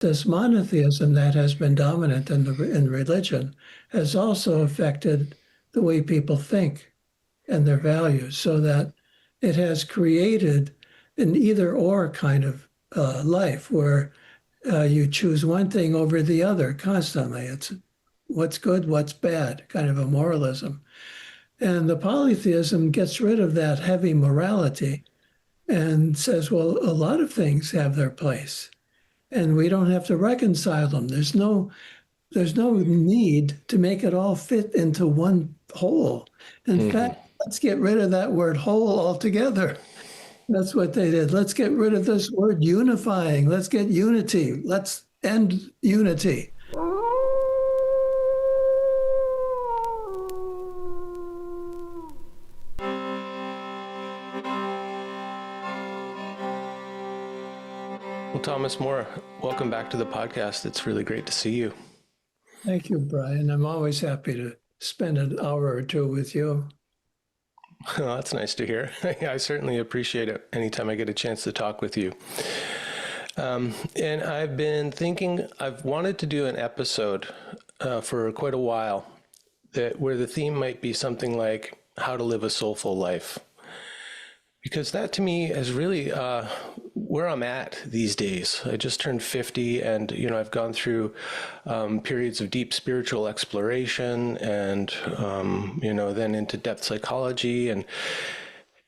this monotheism that has been dominant in religion has also affected the way people think and their values, so that it has created an either or kind of life where you choose one thing over the other constantly. It's what's good, what's bad, kind of a moralism. And the polytheism gets rid of that heavy morality and says, well, a lot of things have their place, and we don't have to reconcile them. There's no need to make it all fit into one whole. In fact, let's get rid of that word whole altogether. That's what they did. Let's get rid of this word unifying. Let's get unity. Let's end unity. Well, Thomas Moore, welcome back to the podcast. It's really great to see you. Thank you, Brian. I'm always happy to spend an hour or two with you. Oh, that's nice to hear. I certainly appreciate it anytime I get a chance to talk with you. And I've been thinking, I've wanted to do an episode for quite a while where the theme might be something like how to live a soulful life. Because that to me is really where I'm at these days. I just turned 50 and, I've gone through periods of deep spiritual exploration and, then into depth psychology.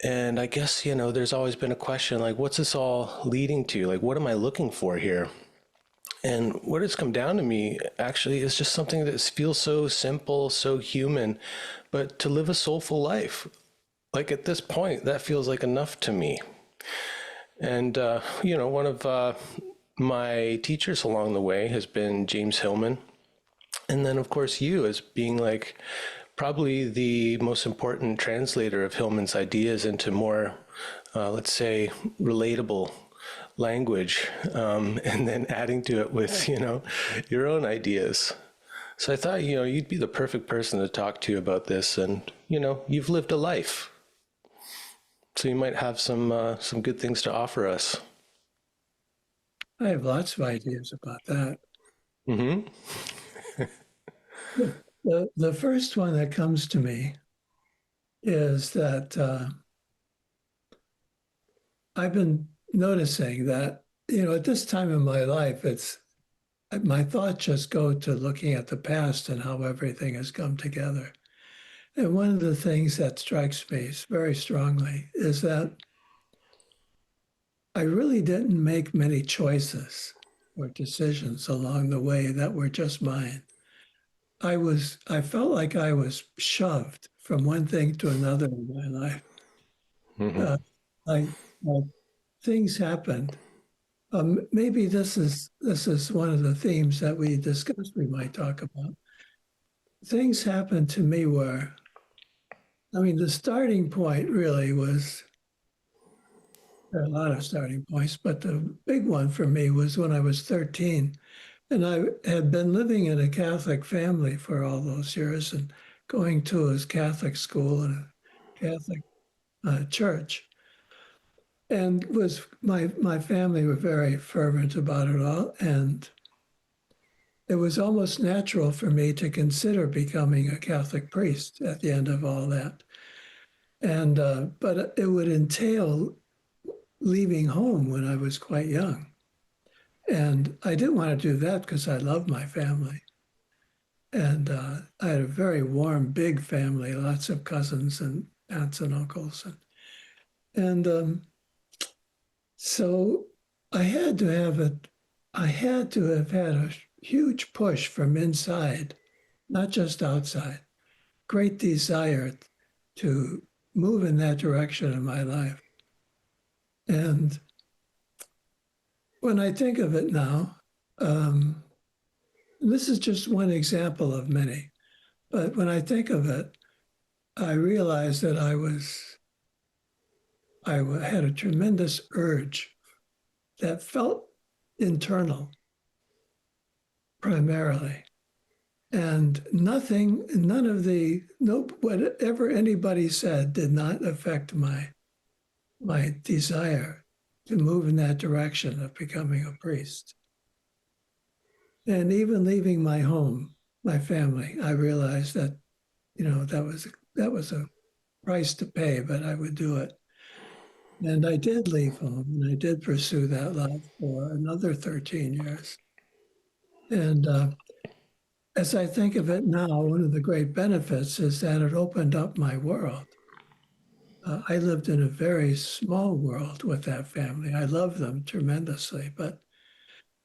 And I guess, there's always been a question like, what's this all leading to? Like, what am I looking for here? And what has come down to me actually is just something that feels so simple, so human, but to live a soulful life. Like at this point, that feels like enough to me. And, one of my teachers along the way has been James Hillman. And then, of course, you as being like probably the most important translator of Hillman's ideas into more, let's say, relatable language, and then adding to it with, your own ideas. So I thought, you'd be the perfect person to talk to about this. And, you've lived a life. So you might have some good things to offer us. I have lots of ideas about that. Mm-hmm. The first one that comes to me is that I've been noticing that, at this time in my life, my thoughts just go to looking at the past and how everything has come together. And one of the things that strikes me very strongly is that I really didn't make many choices or decisions along the way that were just mine. I felt like I was shoved from one thing to another in my life. Mm-hmm. Like things happened. Maybe this is one of the themes that we discussed. We might talk about. Things happened to me where, the starting point really was, there are a lot of starting points, but the big one for me was when I was 13. And I had been living in a Catholic family for all those years and going to a Catholic school and a Catholic church. And my family were very fervent about it all. And it was almost natural for me to consider becoming a Catholic priest at the end of all that. And but it would entail leaving home when I was quite young. And I didn't want to do that because I loved my family. And I had a very warm, big family, lots of cousins and aunts and uncles. And so I had to have had a huge push from inside, not just outside, great desire to move in that direction in my life. And when I think of it now, this is just one example of many, but when I think of it, I realize that I had a tremendous urge that felt internal primarily. And whatever anybody said did not affect my desire to move in that direction of becoming a priest. And even leaving my home, my family, I realized that, that was a price to pay, but I would do it. And I did leave home and I did pursue that love for another 13 years. And as I think of it now, one of the great benefits is that it opened up my world. I lived in a very small world with that family. I loved them tremendously, but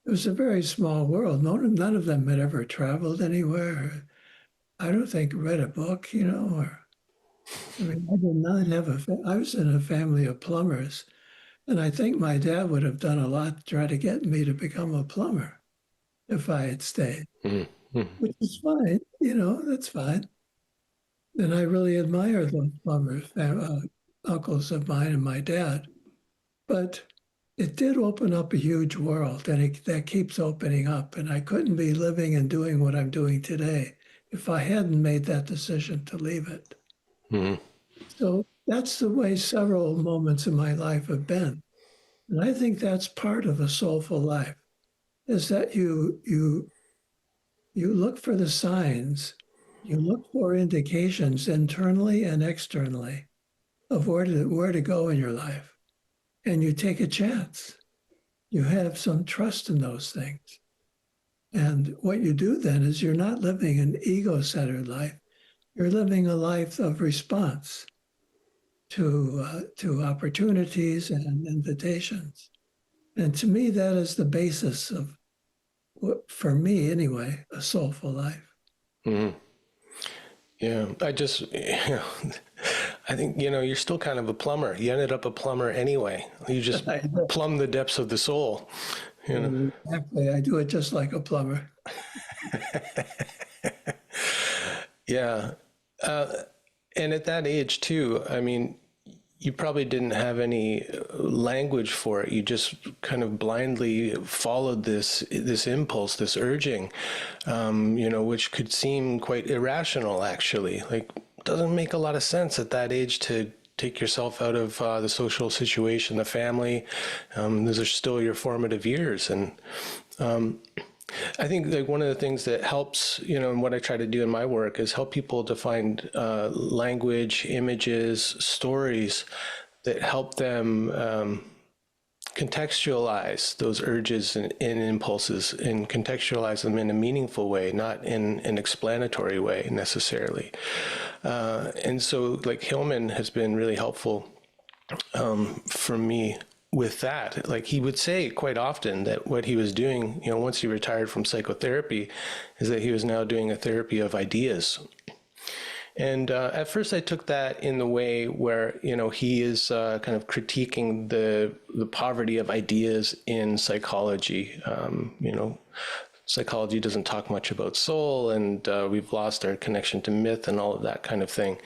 it was a very small world. None of them had ever traveled anywhere. I don't think read a book, or I mean, I did not have I was in a family of plumbers, and I think my dad would have done a lot to try to get me to become a plumber if I had stayed, Mm-hmm. which is fine, that's fine. And I really admire those plumbers, uncles of mine and my dad. But it did open up a huge world, and that keeps opening up. And I couldn't be living and doing what I'm doing today if I hadn't made that decision to leave it. Mm-hmm. So that's the way several moments in my life have been. And I think that's part of a soulful life, is that you look for the signs, you look for indications internally and externally of where to go in your life. And you take a chance. You have some trust in those things. And what you do then is you're not living an ego-centered life. You're living a life of response to opportunities and invitations. And to me, that is the basis of, for me anyway, a soulful life. Mm-hmm. Yeah, I think, you're still kind of a plumber. You ended up a plumber anyway. You just plumb the depths of the soul. Exactly. I do it just like a plumber. Yeah. And at that age too, I mean, you probably didn't have any language for it. You just kind of blindly followed this impulse, this urging, which could seem quite irrational, actually. Like, doesn't make a lot of sense at that age to take yourself out of the social situation, the family. Those are still your formative years. And I think like one of the things that helps, and what I try to do in my work is help people to find language, images, stories that help them contextualize those urges and impulses and contextualize them in a meaningful way, not in an explanatory way necessarily. And so like Hillman has been really helpful for me with that. Like he would say quite often that what he was doing, once he retired from psychotherapy, is that he was now doing a therapy of ideas. And at first I took that in the way where, he is kind of critiquing the poverty of ideas in psychology. Psychology doesn't talk much about soul, and we've lost our connection to myth and all of that kind of thing.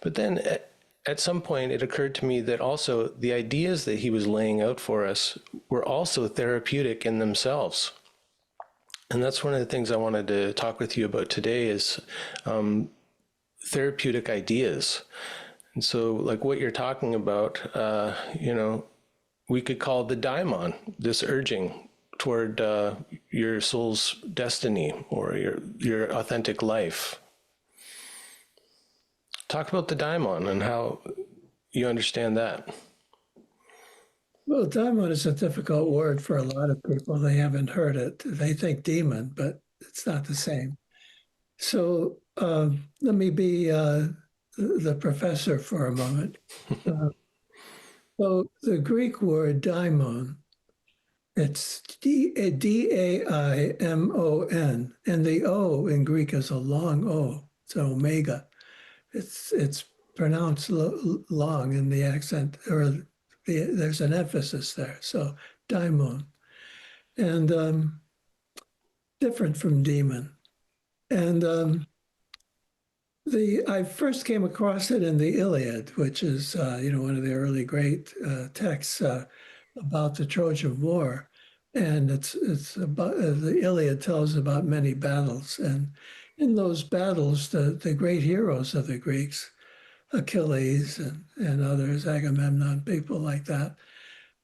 But then at some point, it occurred to me that also the ideas that he was laying out for us were also therapeutic in themselves. And that's one of the things I wanted to talk with you about today is therapeutic ideas. And so like what you're talking about, we could call the daimon, this urging toward your soul's destiny or your authentic life. Talk about the daimon and how you understand that. Well, daimon is a difficult word for a lot of people. They haven't heard it. They think demon, but it's not the same. So let me be the professor for a moment. So the Greek word daimon, it's Daimon, and the O in Greek is a long O. It's an omega. It's pronounced long in the accent, or there's an emphasis there. So daimon, and different from demon. And I first came across it in the Iliad, which is one of the early great texts about the Trojan War, and it's about the Iliad tells about many battles, and in those battles, the great heroes of the Greeks, Achilles and others, Agamemnon, people like that,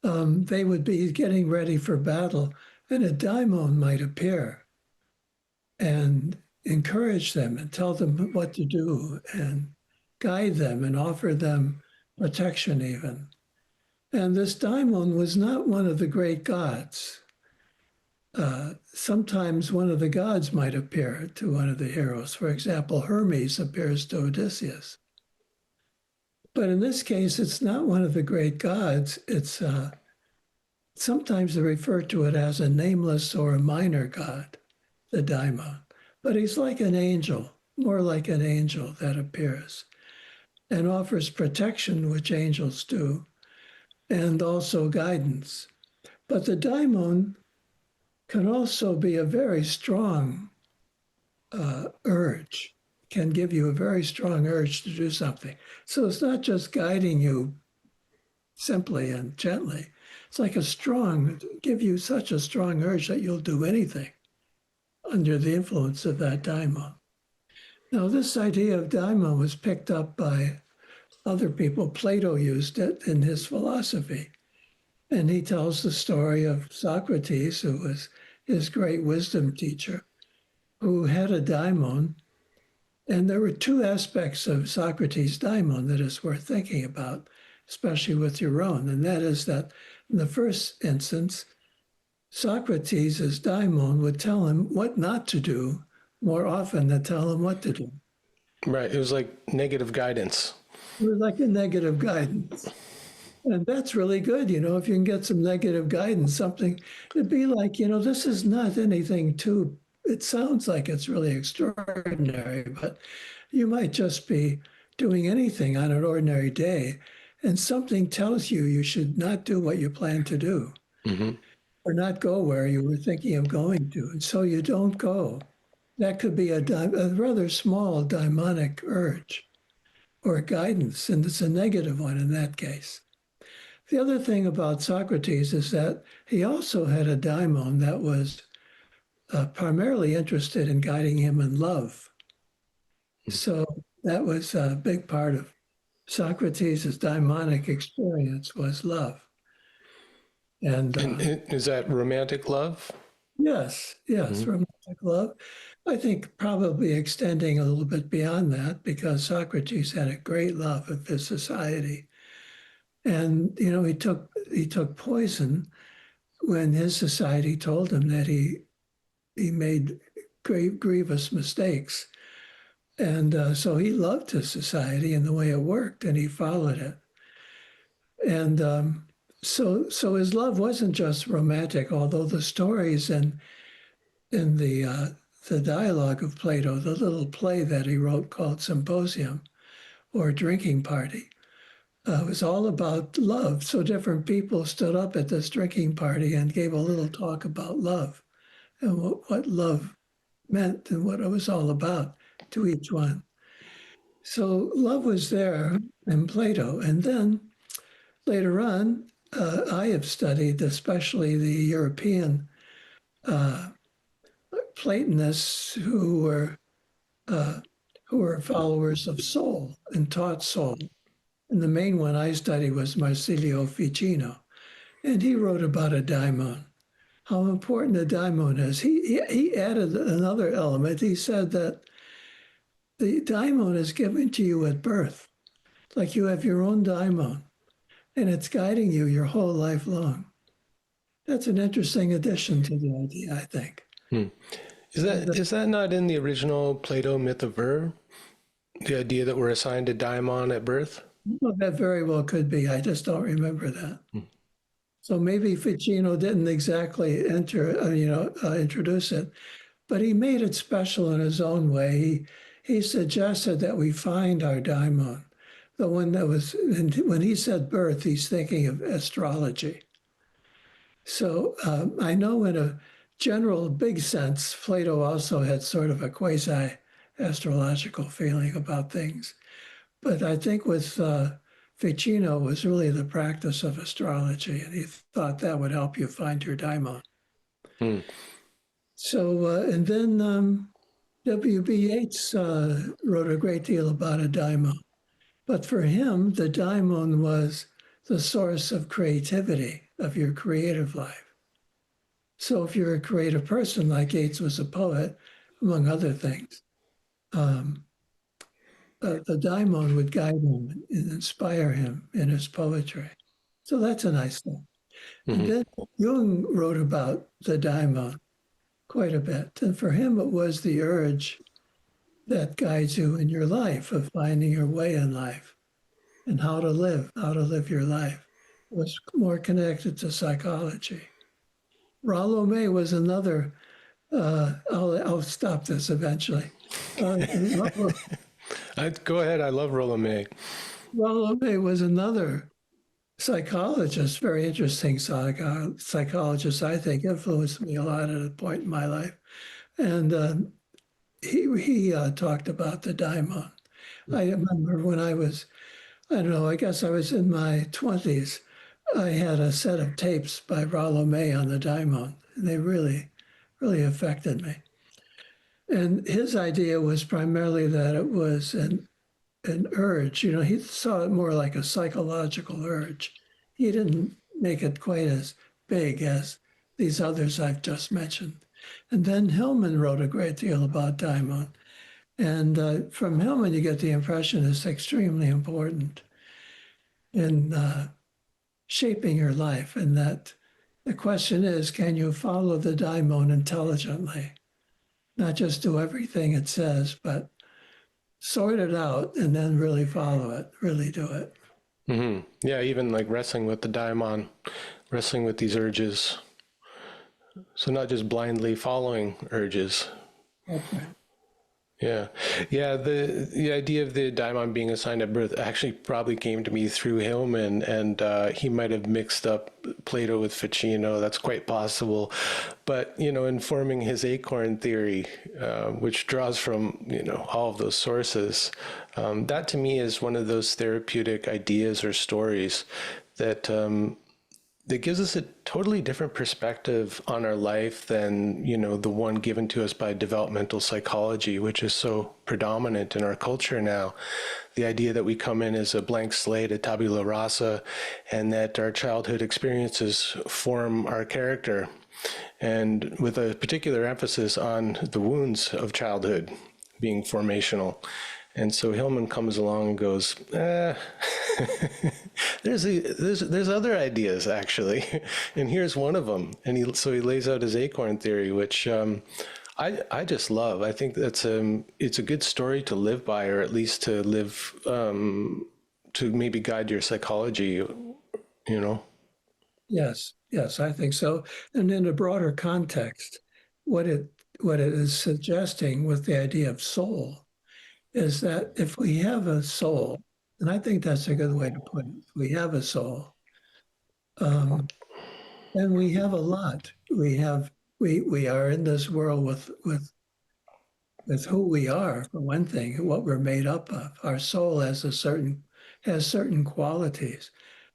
they would be getting ready for battle, and a daimon might appear and encourage them and tell them what to do and guide them and offer them protection even. And this daimon was not one of the great gods. Sometimes one of the gods might appear to one of the heroes. For example, Hermes appears to Odysseus. But in this case, it's not one of the great gods. It's sometimes they refer to it as a nameless or a minor god, the daimon. But he's like an angel, more like an angel that appears and offers protection, which angels do, and also guidance. But the daimon can also be a very strong urge, can give you a very strong urge to do something. So it's not just guiding you simply and gently. It's like give you such a strong urge that you'll do anything under the influence of that daimon. Now, this idea of daimon was picked up by other people. Plato used it in his philosophy. And he tells the story of Socrates, who was his great wisdom teacher, who had a daimon. And there were two aspects of Socrates' daimon that is worth thinking about, especially with your own. And that is that in the first instance, Socrates' daimon would tell him what not to do more often than tell him what to do. Right. It was like negative guidance. It was like a negative guidance. And that's really good, if you can get some negative guidance, it'd be like, this is not anything it sounds like it's really extraordinary, but you might just be doing anything on an ordinary day, and something tells you you should not do what you plan to do, or not go where you were thinking of going to, and so you don't go. That could be a rather small daimonic urge or guidance, and it's a negative one in that case. The other thing about Socrates is that he also had a daimon that was primarily interested in guiding him in love. So that was a big part of Socrates' daimonic experience was love. And is that romantic love? Yes, romantic love. I think probably extending a little bit beyond that, because Socrates had a great love of his society. And, he took poison when his society told him that he made grievous mistakes. And so he loved his society and the way it worked, and he followed it. And so his love wasn't just romantic, although the stories in the dialogue of Plato, the little play that he wrote called Symposium or Drinking Party, it was all about love. So different people stood up at this drinking party and gave a little talk about love and what love meant and what it was all about to each one. So love was there in Plato. And then later on, I have studied especially the European Platonists who were followers of soul and taught soul. And the main one I studied was Marsilio Ficino. And he wrote about a daimon, how important a daimon is. He added another element. He said that the daimon is given to you at birth, like you have your own daimon, and it's guiding you your whole life long. That's an interesting addition to the idea, I think. Is that not in the original Plato myth of Ver? The idea that we're assigned a daimon at birth? Well, that very well could be. I just don't remember that. So maybe Ficino didn't exactly introduce it, but he made it special in his own way. He suggested that we find our daimon, the one that was, and when he said birth, he's thinking of astrology. So I know in a general big sense, Plato also had sort of a quasi-astrological feeling about things. But I think with Ficino was really the practice of astrology, and he thought that would help you find your daimon. So, and then W.B. Yeats wrote a great deal about a daimon. But for him, the daimon was the source of creativity, of your creative life. So if you're a creative person, like Yeats was a poet, among other things. The daimon would guide him and inspire him in his poetry. So that's a nice thing. And then Jung wrote about the daimon quite a bit. And for him, it was the urge that guides you in your life, of finding your way in life and how to live your life. It was more connected to psychology. Rollo May was another, I'll stop this eventually. Go ahead. I love Rollo May. Rollo May was another psychologist, very interesting psychologist, I think, influenced me a lot at a point in my life. And he talked about the daimon. I remember when I was, I don't know, I guess I was in my 20s, I had a set of tapes by Rollo May on the daimon, and they really, really affected me. And his idea was primarily that it was an urge. You know, he saw it more like a psychological urge. He didn't make it quite as big as these others I've just mentioned. And then Hillman wrote a great deal about daimon. And from Hillman, you get the impression it's extremely important in shaping your life. And that the question is, can you follow the daimon intelligently? Not just do everything it says, but sort it out and then really follow it, really do it. Mm-hmm. Yeah, even like wrestling with the daimon, wrestling with these urges. So not just blindly following urges. Okay. Yeah. Yeah, the idea of the daimon being assigned at birth actually probably came to me through Hillman, and he might have mixed up Plato with Ficino. That's quite possible. But, you know, informing his Acorn theory, which draws from, you know, all of those sources, that to me is one of those therapeutic ideas or stories that that gives us a totally different perspective on our life than, you know, the one given to us by developmental psychology, which is so predominant in our culture now. The idea that we come in as a blank slate, a tabula rasa, and that our childhood experiences form our character, and with a particular emphasis on the wounds of childhood being formational. And so Hillman comes along and goes, there's other ideas actually, and here's one of them. And he lays out his Acorn theory, which I just love. I think that's it's a good story to live by, or at least to live to maybe guide your psychology. You know. Yes, I think so. And in a broader context, what it is suggesting with the idea of soul is that if we have a soul, and I think that's a good way to put it, if we have a soul, then we have a lot. We are in this world with who we are, for one thing, what we're made up of. Our soul has certain qualities,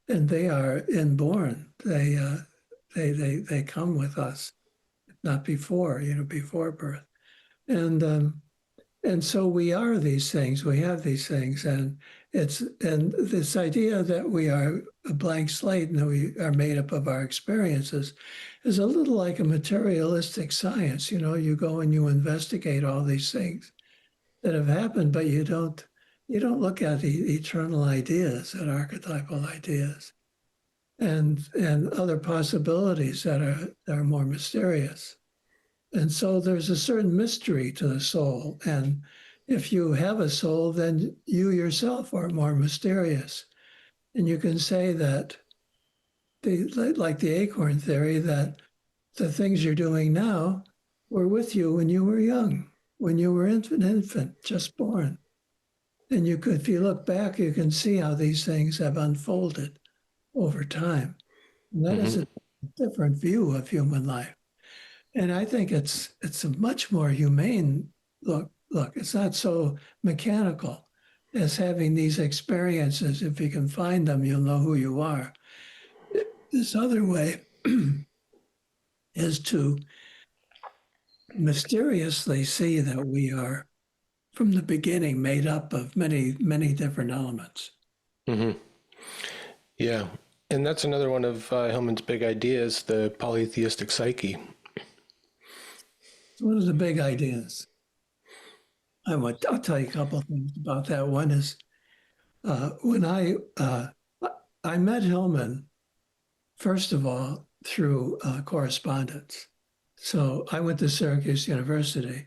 and they are inborn. They come with us, not before, before birth. And so we are these things, we have these things, and this idea that we are a blank slate and that we are made up of our experiences is a little like a materialistic science. You know, you go and you investigate all these things that have happened, but you don't look at the eternal ideas and archetypal ideas and other possibilities that are more mysterious. And so there's a certain mystery to the soul. And if you have a soul, then you yourself are more mysterious. And you can say that, like the Acorn theory, that the things you're doing now were with you when you were young, when you were an infant, just born. And if you look back, you can see how these things have unfolded over time. And that is a different view of human life. And I think it's a much more humane look. It's not so mechanical as having these experiences. If you can find them, you'll know who you are. This other way is to mysteriously see that we are, from the beginning, made up of many, many different elements. Mm-hmm. Yeah. And that's another one of Hillman's big ideas, the polytheistic psyche. It's one of the big ideas. I'll tell you a couple of things about that. One is when I met Hillman, first of all, through correspondence. So I went to Syracuse University.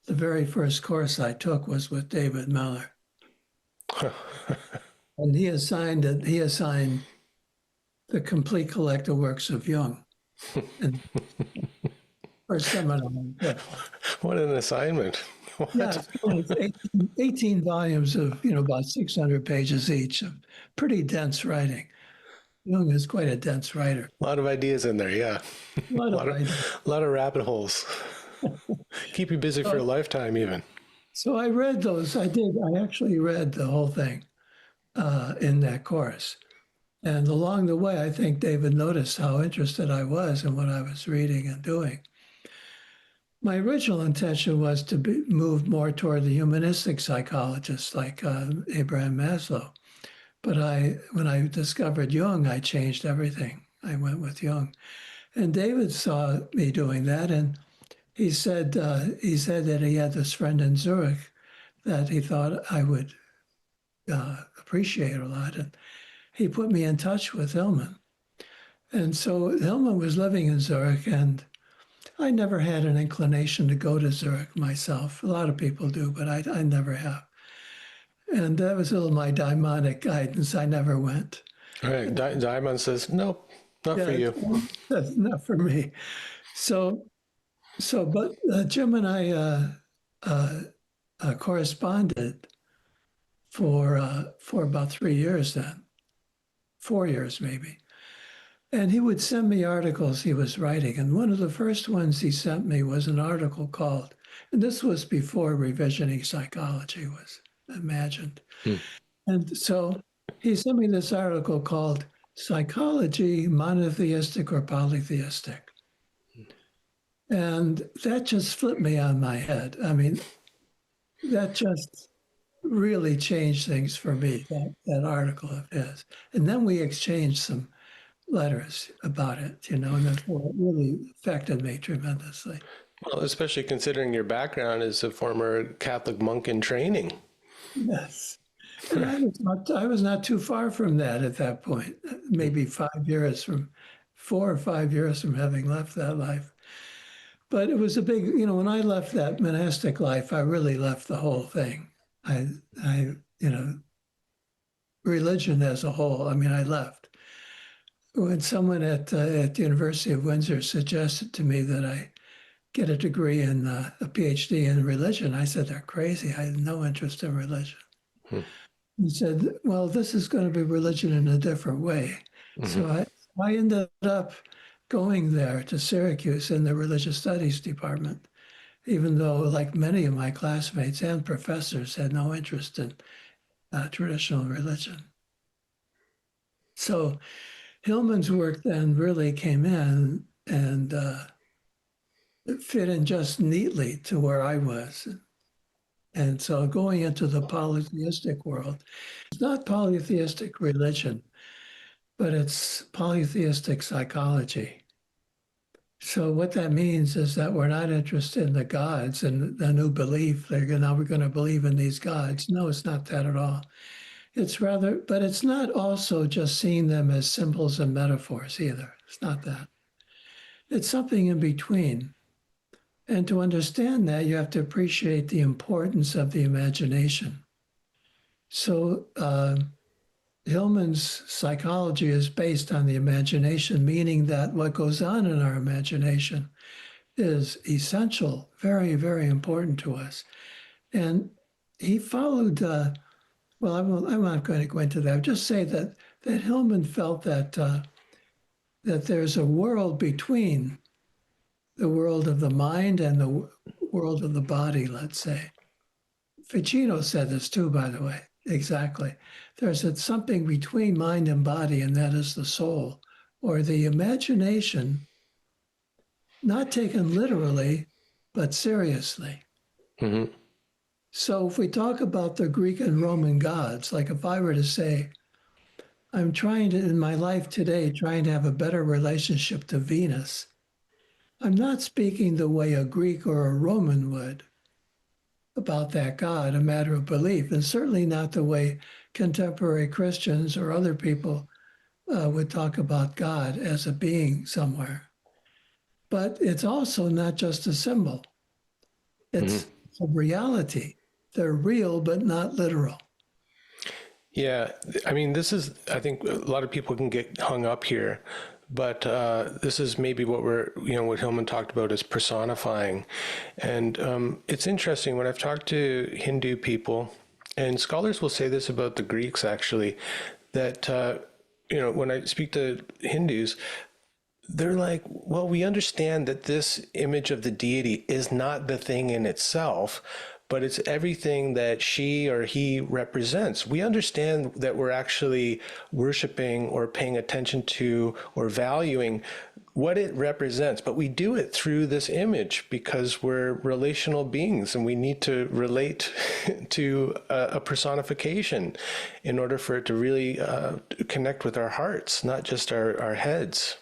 The very first course I took was with David Miller. And he assigned the complete collected works of Jung. And first seminar I took. What an assignment. What? Yeah, it's 18 volumes of, about 600 pages each, of pretty dense writing. Jung is quite a dense writer. A lot of ideas in there, yeah. A lot of a ideas. lot of rabbit holes. Keep you busy for a lifetime, even. So I read those. I actually read the whole thing in that course. And along the way, I think David noticed how interested I was in what I was reading and doing. My original intention was to move more toward the humanistic psychologists like Abraham Maslow. But when I discovered Jung, I changed everything. I went with Jung. And David saw me doing that, and he said that he had this friend in Zurich that he thought I would appreciate a lot. And he put me in touch with Hillman. And so Hillman was living in Zurich, and I never had an inclination to go to Zurich myself. A lot of people do, but I never have. And that was a little my daimonic guidance. I never went. All right. Daimon says, nope, not for you. That's not for me. But Jim and I corresponded for about 3 years then, 4 years maybe. And he would send me articles he was writing. And one of the first ones he sent me was an article called, and this was before revisioning psychology was imagined. And so he sent me this article called Psychology, Monotheistic or Polytheistic. And that just flipped me on my head. I mean, that just really changed things for me, that article of his. And then we exchanged some letters about it, and it really affected me tremendously. Well, especially considering your background as a former Catholic monk in training. Yes. And I was not too far from that at that point, maybe 4 or 5 years from having left that life. But it was a big, when I left that monastic life, I really left the whole thing. Religion as a whole, I left. When someone at the University of Windsor suggested to me that I get a degree in a Ph.D. in religion, I said, they're crazy. I had no interest in religion. He said, well, this is going to be religion in a different way. So I ended up going there to Syracuse in the religious studies department, even though, like many of my classmates and professors, had no interest in traditional religion. So Hillman's work then really came in and it fit in just neatly to where I was. And so going into the polytheistic world, it's not polytheistic religion, but it's polytheistic psychology. So what that means is that we're not interested in the gods and the new belief, now we're going to believe in these gods. No, it's not that at all. But it's not also just seeing them as symbols and metaphors either. It's not that. It's something in between. And to understand that, you have to appreciate the importance of the imagination. So Hillman's psychology is based on the imagination, meaning that what goes on in our imagination is essential, very, very important to us. And he followed I'm not going to go into that. I'll just say that Hillman felt that there's a world between the world of the mind and the world of the body, let's say. Ficino said this too, by the way, exactly. There's something between mind and body, and that is the soul, or the imagination, not taken literally, but seriously. So if we talk about the Greek and Roman gods, like if I were to say, I'm trying to, in my life today, trying to have a better relationship to Venus, I'm not speaking the way a Greek or a Roman would. about that God, a matter of belief, and certainly not the way contemporary Christians or other people would talk about God as a being somewhere. But it's also not just a symbol. It's a reality. They're real, but not literal. Yeah, I mean, I think a lot of people can get hung up here, but this is maybe what Hillman talked about is personifying. And it's interesting when I've talked to Hindu people, and scholars will say this about the Greeks actually, that, when I speak to Hindus, they're like, well, we understand that this image of the deity is not the thing in itself, but it's everything that she or he represents. We understand that we're actually worshiping or paying attention to or valuing what it represents, but we do it through this image because we're relational beings and we need to relate to a personification in order for it to really connect with our hearts, not just our heads.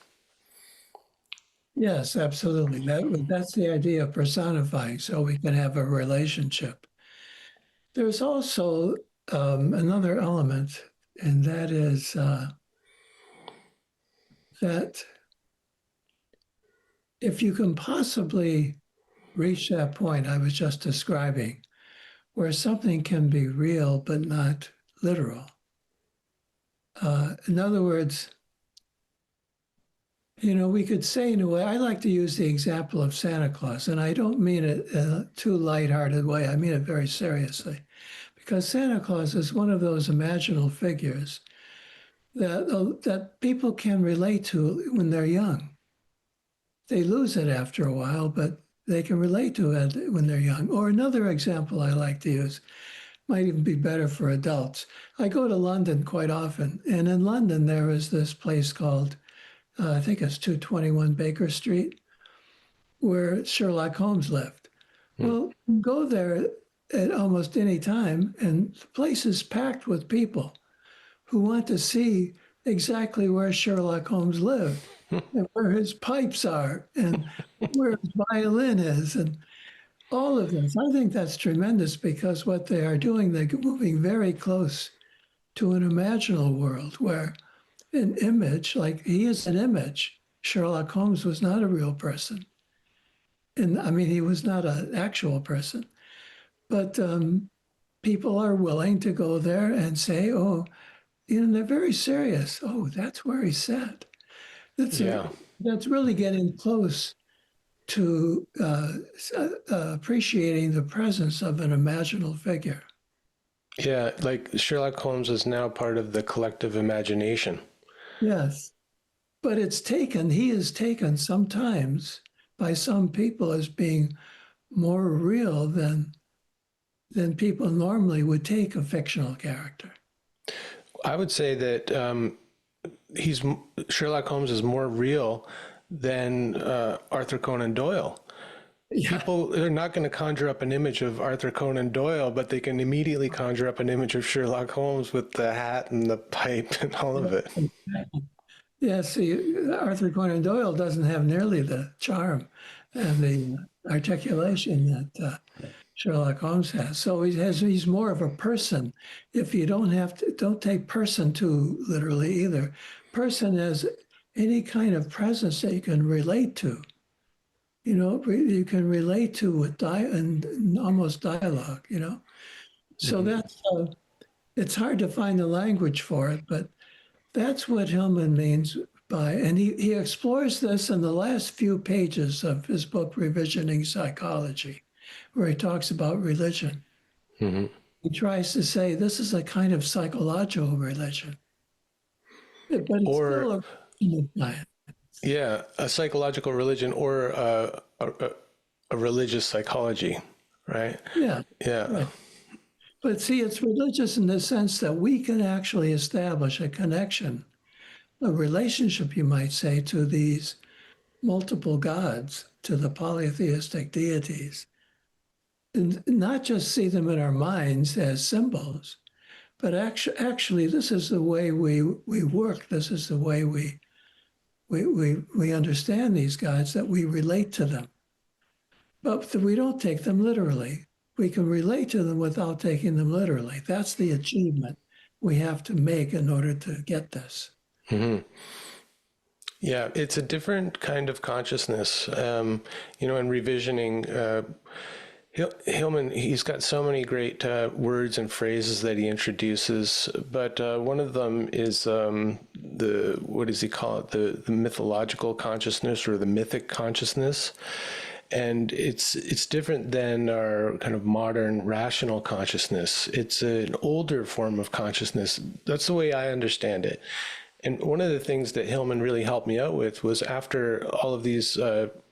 Yes, absolutely. That's the idea of personifying, so we can have a relationship. There's also another element, and that is that if you can possibly reach that point I was just describing, where something can be real but not literal. In other words, we could say in a way, I like to use the example of Santa Claus, and I don't mean it in a too lighthearted way. I mean it very seriously, because Santa Claus is one of those imaginal figures that people can relate to when they're young. They lose it after a while, but they can relate to it when they're young. Or another example I like to use, might even be better for adults. I go to London quite often, and in London there is this place called I think it's 221 Baker Street, where Sherlock Holmes lived. Well, go there at almost any time, and the place is packed with people who want to see exactly where Sherlock Holmes lived, and where his pipes are, and where his violin is, and all of this. I think that's tremendous because what they are doing, they're moving very close to an imaginal world where an image, like he is an image. Sherlock Holmes was not a real person. And I mean, he was not an actual person. But people are willing to go there and say, oh, they're very serious. Oh, that's where he sat. That's really getting close to appreciating the presence of an imaginal figure. Yeah, like Sherlock Holmes is now part of the collective imagination. Yes. But he is taken sometimes by some people as being more real than people normally would take a fictional character. I would say that Sherlock Holmes is more real than Arthur Conan Doyle. Yeah. People are not going to conjure up an image of Arthur Conan Doyle, but they can immediately conjure up an image of Sherlock Holmes with the hat and the pipe and all of it. Yeah, see, Arthur Conan Doyle doesn't have nearly the charm and the articulation that Sherlock Holmes has. So he's more of a person. If you don't take person too literally either. Person as any kind of presence that you can relate to. You can relate to with and almost dialogue. So that's it's hard to find the language for it, but that's what Hillman means by, and he explores this in the last few pages of his book, Revisioning Psychology, where he talks about religion. Mm-hmm. He tries to say this is a kind of psychological religion, but it's still a religion of science. Yeah, a psychological religion or a religious psychology, right? Yeah. Yeah. Right. But see, it's religious in the sense that we can actually establish a connection, a relationship, you might say, to these multiple gods, to the polytheistic deities, and not just see them in our minds as symbols, but actually, this is the way we work. This is the way we understand these gods, that we relate to them. But we don't take them literally. we can relate to them without taking them literally. That's the achievement we have to make in order to get this. Mm-hmm. Yeah, it's a different kind of consciousness. In revisioning, Hillman, he's got so many great words and phrases that he introduces, but one of them is what does he call it? The mythological consciousness or the mythic consciousness. And it's different than our kind of modern rational consciousness. It's an older form of consciousness. That's the way I understand it. And one of the things that Hillman really helped me out with was after all of these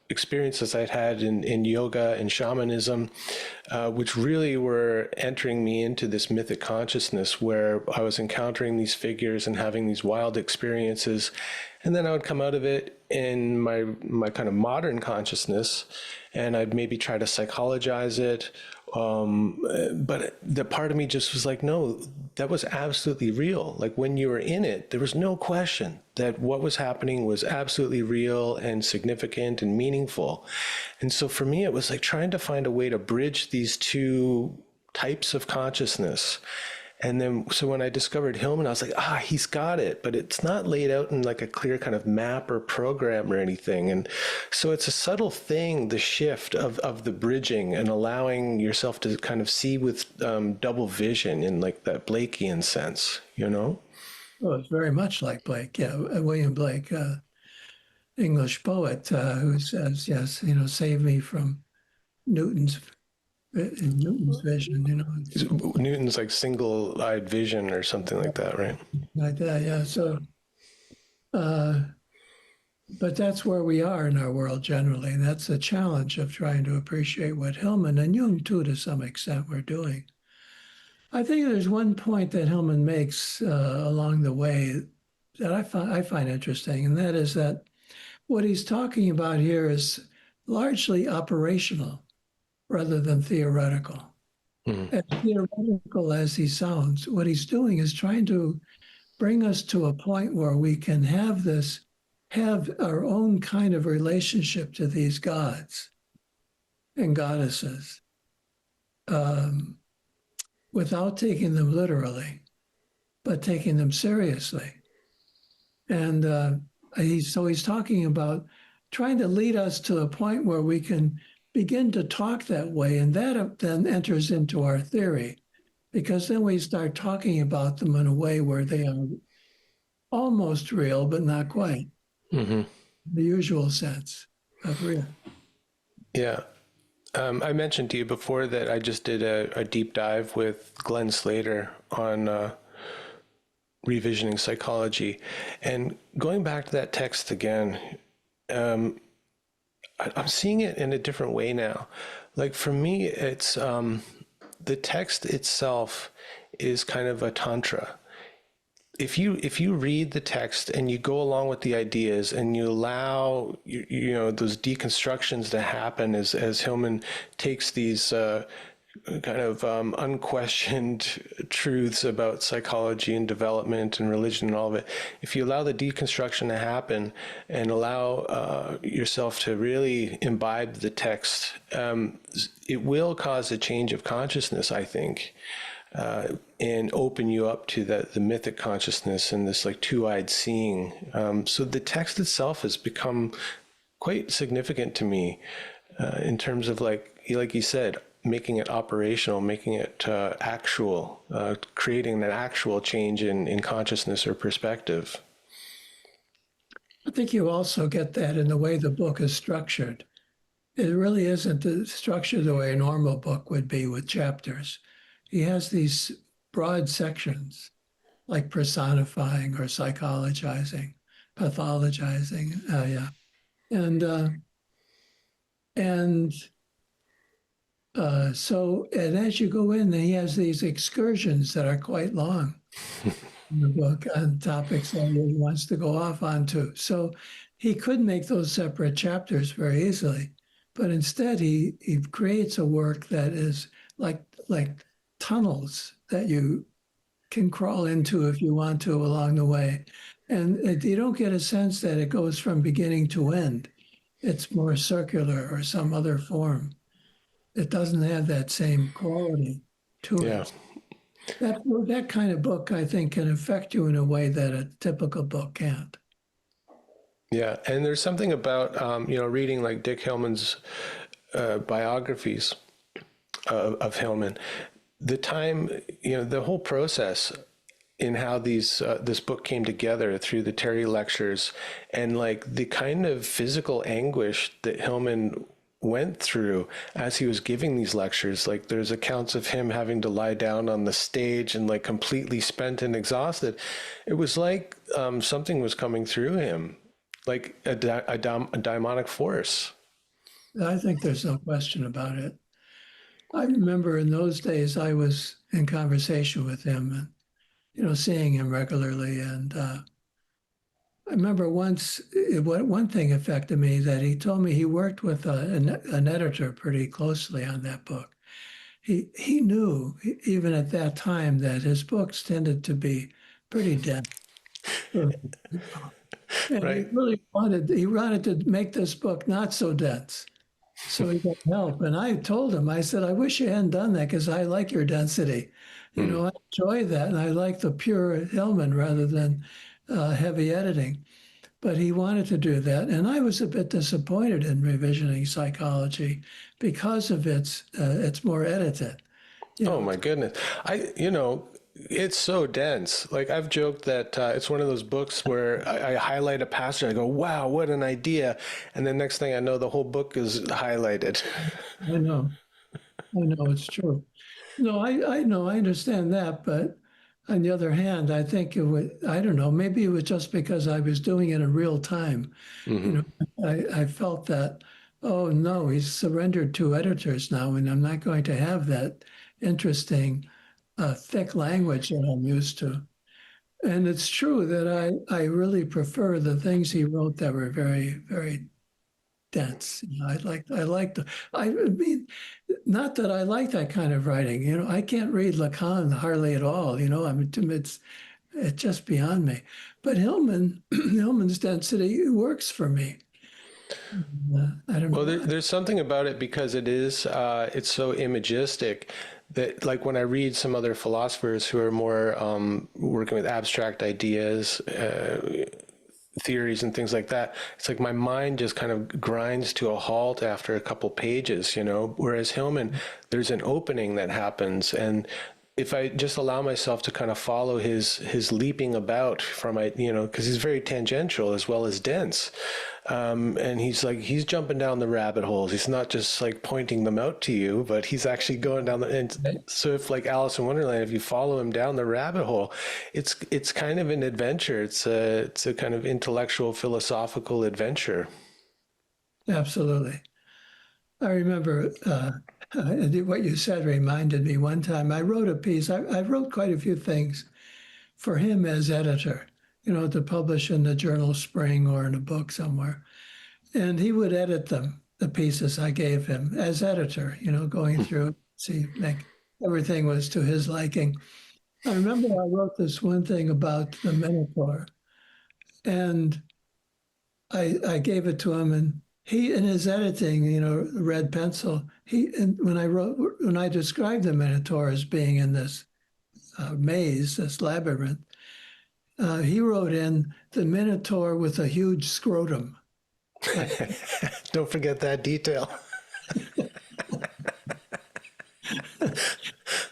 experiences I'd had in yoga and shamanism, which really were entering me into this mythic consciousness where I was encountering these figures and having these wild experiences. And then I would come out of it in my kind of modern consciousness, and I'd maybe try to psychologize it. But the part of me just was like, no, that was absolutely real. Like when you were in it, there was no question that what was happening was absolutely real and significant and meaningful. And so for me, it was like trying to find a way to bridge these two types of consciousness. And then, so when I discovered Hillman, I was like, he's got it, but it's not laid out in like a clear kind of map or program or anything. And so it's a subtle thing, the shift of the bridging and allowing yourself to kind of see with double vision in like that Blakean sense, you know? Well, it's very much like Blake. Yeah, William Blake, English poet, who says, yes, save me from Newton's vision, Newton's like single-eyed vision or something like that, right? Like that, yeah. So, but that's where we are in our world generally. And that's the challenge of trying to appreciate what Hillman and Jung, too, to some extent, were doing. I think there's one point that Hillman makes along the way that I find interesting, and that is that what he's talking about here is largely operational rather than theoretical. Mm-hmm. As theoretical as he sounds, what he's doing is trying to bring us to a point where we can have our own kind of relationship to these gods and goddesses without taking them literally, but taking them seriously. And he's talking about trying to lead us to a point where we can begin to talk that way, and that then enters into our theory, because then we start talking about them in a way where they are almost real, but not quite. Mm-hmm. The usual sense of real. Yeah. I mentioned to you before that I just did a deep dive with Glenn Slater on revisioning psychology. And going back to that text again, I'm seeing it in a different way now. Like for me, it's the text itself is kind of a tantra. If you read the text and you go along with the ideas and you allow those deconstructions to happen as Hillman takes these kind of unquestioned truths about psychology and development and religion and all of it, if you allow the deconstruction to happen and allow yourself to really imbibe the text, it will cause a change of consciousness, I think, and open you up to the mythic consciousness and this like two-eyed seeing. So the text itself has become quite significant to me in terms of like you said, making it operational, making it actual, creating an actual change in consciousness or perspective. I think you also get that in the way the book is structured. It really isn't structured the way a normal book would be with chapters. He has these broad sections like personifying or psychologizing, pathologizing, and as you go in, he has these excursions that are quite long in the book on topics that he wants to go off onto. So he could make those separate chapters very easily, but instead he creates a work that is like tunnels that you can crawl into if you want to along the way. And you don't get a sense that it goes from beginning to end. It's more circular or some other form. it doesn't have that same quality to Yeah. it. That kind of book, I think, can affect you in a way that a typical book can't. Yeah. And there's something about, reading like Dick Hillman's biographies of Hillman, the time, the whole process in how this book came together through the Terry lectures, and like the kind of physical anguish that Hillman went through as he was giving these lectures. Like there's accounts of him having to lie down on the stage and like completely spent and exhausted. It was like something was coming through him, like a daimonic force. I think there's no question about it. I remember in those days I was in conversation with him and, seeing him regularly. And I remember once, one thing affected me that he told me he worked with an editor pretty closely on that book. He knew, even at that time, that his books tended to be pretty dense. And Right. he wanted to make this book not so dense. So he got help. And I told him, I said, I wish you hadn't done that because I like your density. I enjoy that. And I like the pure Hillman rather than heavy editing. But he wanted to do that. And I was a bit disappointed in revisioning psychology because of it's more edited. Oh my goodness. It's so dense. Like I've joked that it's one of those books where I highlight a passage. I go, wow, what an idea. And then next thing I know, the whole book is highlighted. I know. It's true. No, I know, I understand that, but on the other hand, I think I don't know, maybe it was just because I was doing it in real time. Mm-hmm. I felt that, oh no, he's surrendered to editors now, and I'm not going to have that interesting, thick language that I'm used to. And it's true that I really prefer the things he wrote that were very, very dense. I mean, not that I like that kind of writing. I can't read Lacan hardly at all. I mean, it's just beyond me. But Hillman's density works for me. I don't Well, know. there's something about it because it's so imagistic that, like, when I read some other philosophers who are more working with abstract ideas, theories and things like that, it's like my mind just kind of grinds to a halt after a couple pages, whereas Hillman, there's an opening that happens. And if I just allow myself to kind of follow his leaping about from because he's very tangential as well as dense, and he's jumping down the rabbit holes. He's not just like pointing them out to you, but he's actually going down and so if, like Alice in Wonderland, if you follow him down the rabbit hole, it's kind of an adventure. It's a kind of intellectual philosophical adventure. Absolutely. I remember what you said reminded me one time I wrote a piece. I wrote quite a few things for him as editor, to publish in the journal Spring or in a book somewhere. And he would edit them, the pieces I gave him as editor, going through, everything was to his liking. I remember I wrote this one thing about the Minotaur, and I gave it to him, and he, in his editing, red pencil, when I described the Minotaur as being in this maze, this labyrinth, he wrote in the Minotaur with a huge scrotum. Don't forget that detail.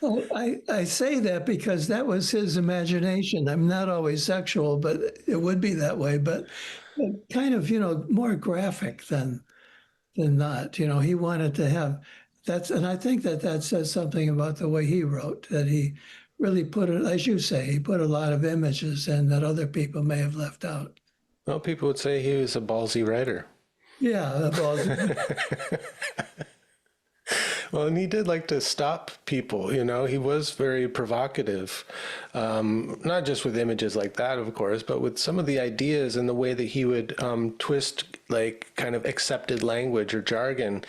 I say that because that was his imagination. I'm not always sexual, but it would be that way. But kind of, more graphic than not. He wanted to have and I think that says something about the way he wrote, that he really put it, as you say, he put a lot of images in that other people may have left out. Well, people would say he was a ballsy writer. Yeah, Well, and he did like to stop people, he was very provocative, not just with images like that, of course, but with some of the ideas and the way that he would twist like kind of accepted language or jargon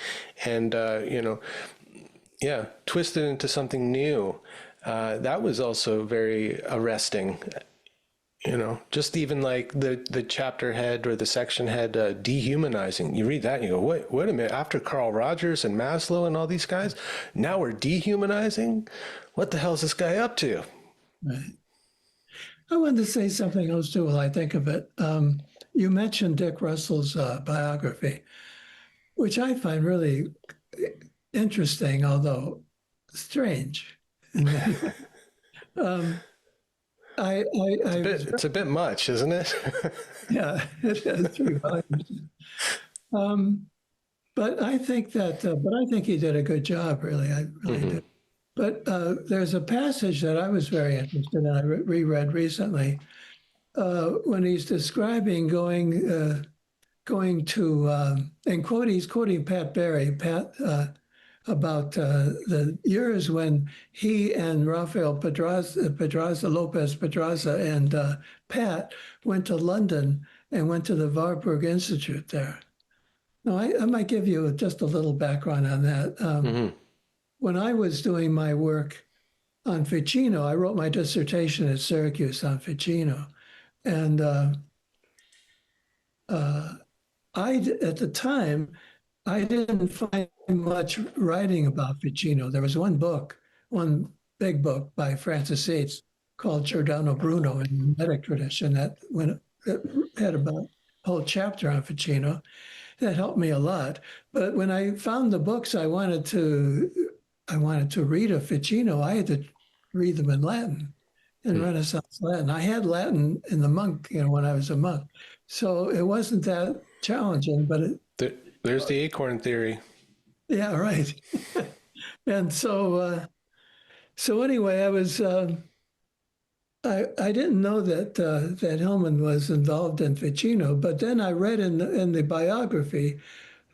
and, twist it into something new. That was also very arresting. Just even like the chapter head or the section head, dehumanizing. You read that and you go, wait a minute, after Carl Rogers and Maslow and all these guys, now we're dehumanizing? What the hell is this guy up to? Right. I wanted to say something else too while I think of it. You mentioned Dick Russell's biography, which I find really interesting, although strange in many ways. Um, It's a bit much, isn't it? yeah, it has 3 volumes. But I think he did a good job, really. I really do. But there's a passage that I was very interested in. I reread recently when he's describing going to, and he's quoting Pat Berry, about the years when he and Rafael Lopez Pedraza and Pat went to London and went to the Warburg Institute there. Now, I might give you just a little background on that. When I was doing my work on Ficino, I wrote my dissertation at Syracuse on Ficino. And at the time, I didn't find much writing about Ficino. There was one big book by Francis Yates called Giordano Bruno in the Hermetic tradition that had about a whole chapter on Ficino. That helped me a lot. But when I found the books I wanted to read of Ficino, I had to read them in Latin, in Renaissance Latin. I had Latin in the monk, when I was a monk. So it wasn't that challenging, but there's the Acorn theory. Yeah, right. And so anyway, I didn't know that Hillman was involved in Ficino, but then I read in the biography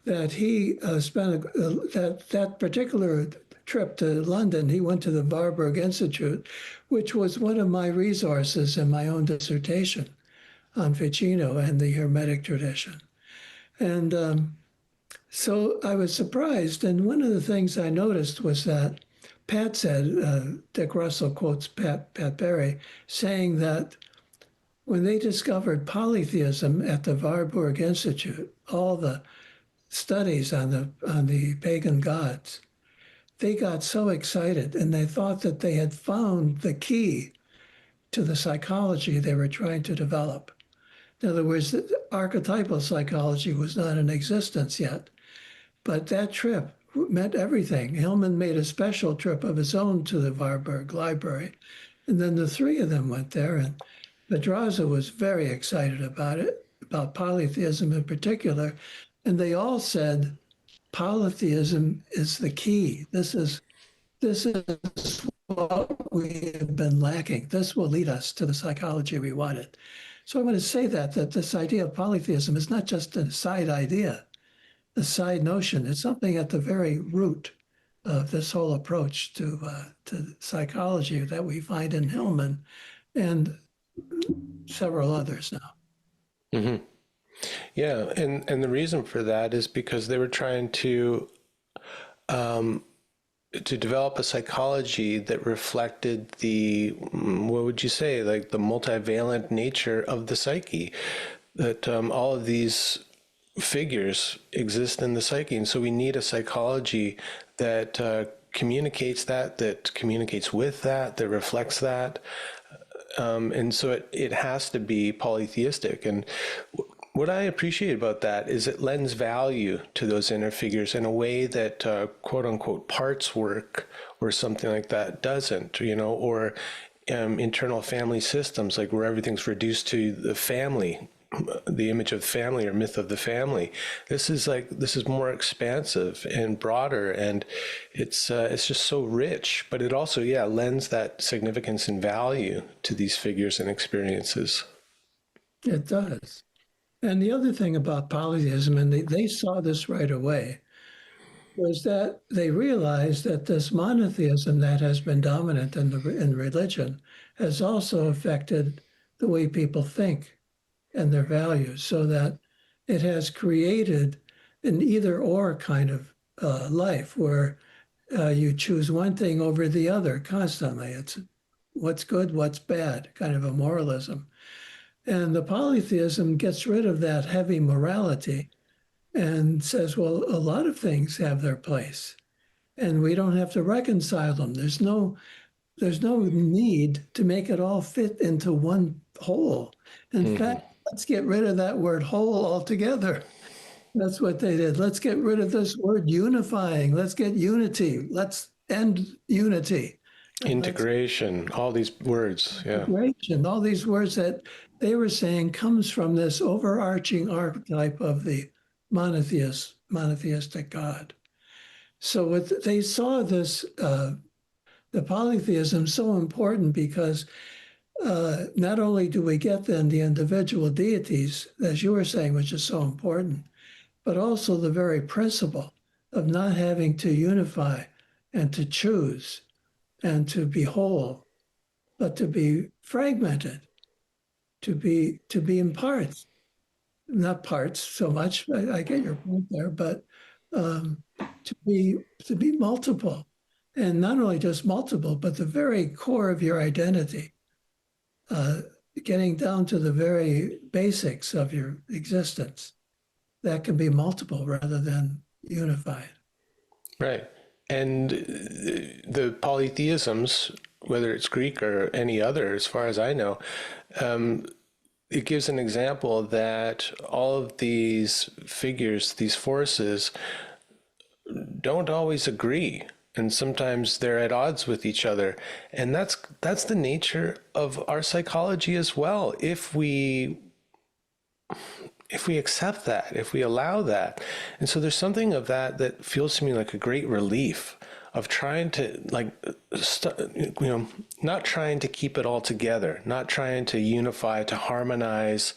that he spent that particular trip to London. He went to the Warburg Institute, which was one of my resources in my own dissertation on Ficino and the Hermetic tradition. And so I was surprised. And one of the things I noticed was that Pat said, Dick Russell quotes Pat Berry, saying that when they discovered polytheism at the Warburg Institute, all the studies on the pagan gods, they got so excited and they thought that they had found the key to the psychology they were trying to develop. In other words, archetypal psychology was not in existence yet. But that trip meant everything. Hillman made a special trip of his own to the Warburg Library. And then the three of them went there, and Pedraza was very excited about it, about polytheism in particular. And they all said, polytheism is the key. This is what we have been lacking. This will lead us to the psychology we wanted. So I want to say that this idea of polytheism is not just a side idea, a side notion. It's something at the very root of this whole approach to psychology that we find in Hillman and several others now. Mm-hmm. Yeah, and the reason for that is because they were trying to develop a psychology that reflected the, what would you say, like the multivalent nature of the psyche, that all of these figures exist in the psyche. And so we need a psychology that communicates that communicates with that reflects that. And so it has to be polytheistic. And what I appreciate about that is it lends value to those inner figures in a way that quote unquote parts work or something like that doesn't, or internal family systems, like where everything's reduced to the family, the image of family or myth of the family. This is more expansive and broader, and it's just so rich, but it also, lends that significance and value to these figures and experiences. It does. And the other thing about polytheism, and they saw this right away, was that they realized that this monotheism that has been dominant in religion has also affected the way people think and their values, so that it has created an either-or kind of life where you choose one thing over the other constantly. It's what's good, what's bad, kind of a moralism. And the polytheism gets rid of that heavy morality and says, well, a lot of things have their place, and we don't have to reconcile them. There's no need to make it all fit into one whole. In fact, let's get rid of that word whole altogether. That's what they did. Let's get rid of this word unifying. Let's get unity. Let's end unity. Integration, all these words. Yeah. Integration, all these words that they were saying comes from this overarching archetype of the monotheistic God. So they saw this, the polytheism so important because not only do we get then the individual deities, as you were saying, which is so important, but also the very principle of not having to unify and to choose and to be whole, but to be fragmented, to be in parts, not parts so much. I get your point there, but to be multiple, and not only just multiple, but the very core of your identity, getting down to the very basics of your existence. That can be multiple rather than unified. Right. And the polytheisms, whether it's Greek or any other, as far as I know, it gives an example that all of these figures, these forces, don't always agree. And sometimes they're at odds with each other. And that's the nature of our psychology as well. If we accept that, if we allow that. And so there's something of that feels to me like a great relief of trying to not trying to keep it all together, not trying to unify, to harmonize,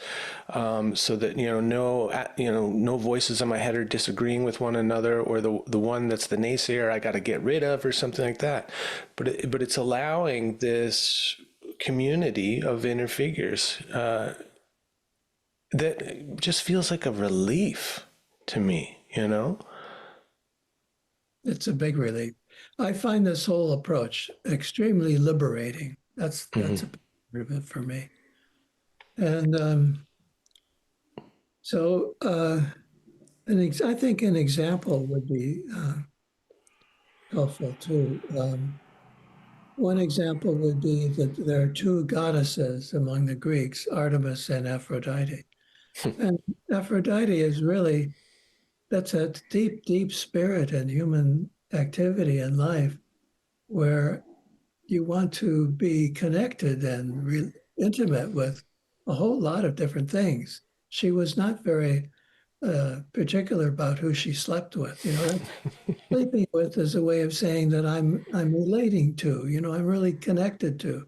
so that, no voices in my head are disagreeing with one another, or the one that's the naysayer I got to get rid of or something like that. But it's allowing this community of inner figures, that just feels like a relief to me, It's a big relief. I find this whole approach extremely liberating. That's a big part of it for me. And so I think an example would be helpful too. One example would be that there are two goddesses among the Greeks, Artemis and Aphrodite. And Aphrodite is really, that's a deep, deep spirit in human activity and life where you want to be connected and intimate with a whole lot of different things. She was not very particular about who she slept with. Sleeping with is a way of saying that I'm relating to, I'm really connected to.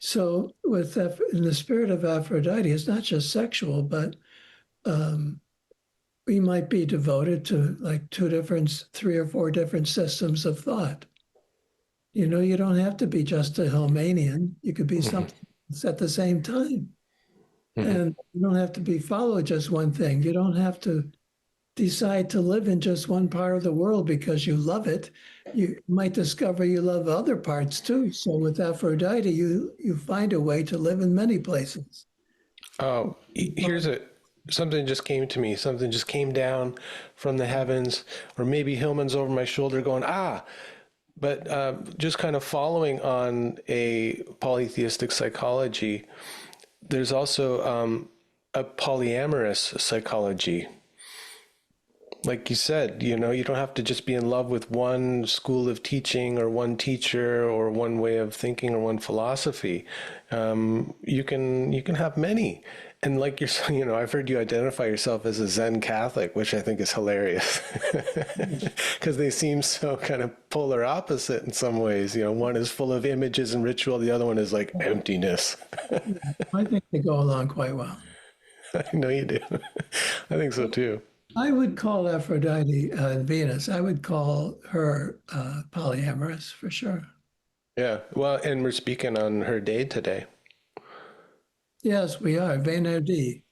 So in the spirit of Aphrodite, it's not just sexual, but we might be devoted to like three or four different systems of thought. You don't have to be just a Hellmanian. You could be something else at the same time. And you don't have to follow just one thing. You don't have to decide to live in just one part of the world because you love it. You might discover you love other parts too. So with Aphrodite, you find a way to live in many places. Oh, something just came to me. Something just came down from the heavens, or maybe Hillman's over my shoulder going, but just kind of following on a polytheistic psychology, there's also a polyamorous psychology. Like you said, you don't have to just be in love with one school of teaching or one teacher or one way of thinking or one philosophy. You can have many. And like you're, I've heard you identify yourself as a Zen Catholic, which I think is hilarious because they seem so kind of polar opposite in some ways. One is full of images and ritual. The other one is like emptiness. I think they go along quite well. I know you do. I think so too. I would call Aphrodite Venus. I would call her polyamorous for sure. Yeah. Well, and we're speaking on her day today. Yes, we are. Vendredi.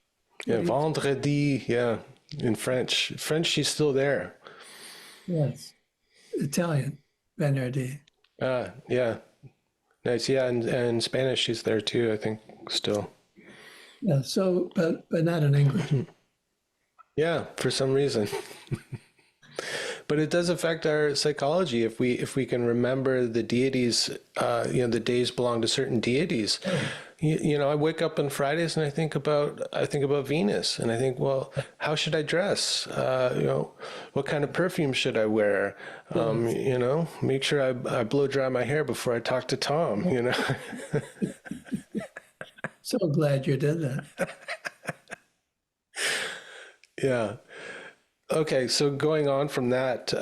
Yeah, vendredi. Yeah, in French. French, she's still there. Yes. Italian. Vendredi. Yeah. Nice. Yeah, and Spanish, she's there too, I think, still. Yeah. So, but not in English. Yeah, for some reason. But it does affect our psychology if we can remember the deities. The days belong to certain deities. Oh, I wake up on Fridays and I think about Venus, and I think, well, how should I dress? What kind of perfume should I wear? yes. Make sure I blow dry my hair before I talk to Tom. So glad you did that. Yeah. Okay, so going on from that,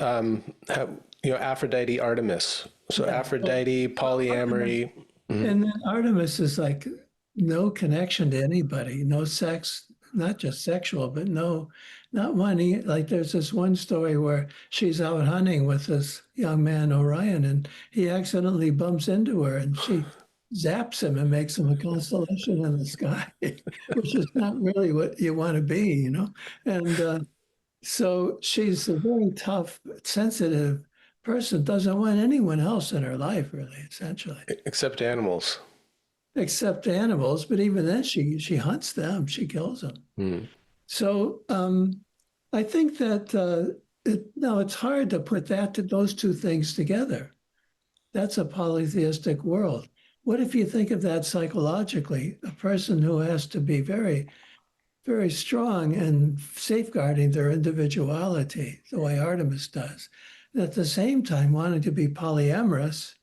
Aphrodite, Artemis. So Yeah. Aphrodite, Artemis, polyamory. and then Artemis is like no connection to anybody, no sex, not just sexual, but no, not one. Like there's this one story where she's out hunting with this young man, Orion, and he accidentally bumps into her and she zaps him and makes him a constellation in the sky, which is not really what you want to be. And so she's a very tough, sensitive person, doesn't want anyone else in her life, really, essentially, Except animals. except animals. But even then, she hunts them, she kills them. Mm. So I think that it's hard to put those two things together. That's a polytheistic world. What if you think of that psychologically? A person who has to be very very strong in safeguarding their individuality, the way Artemis does. And at the same time, wanting to be polyamorous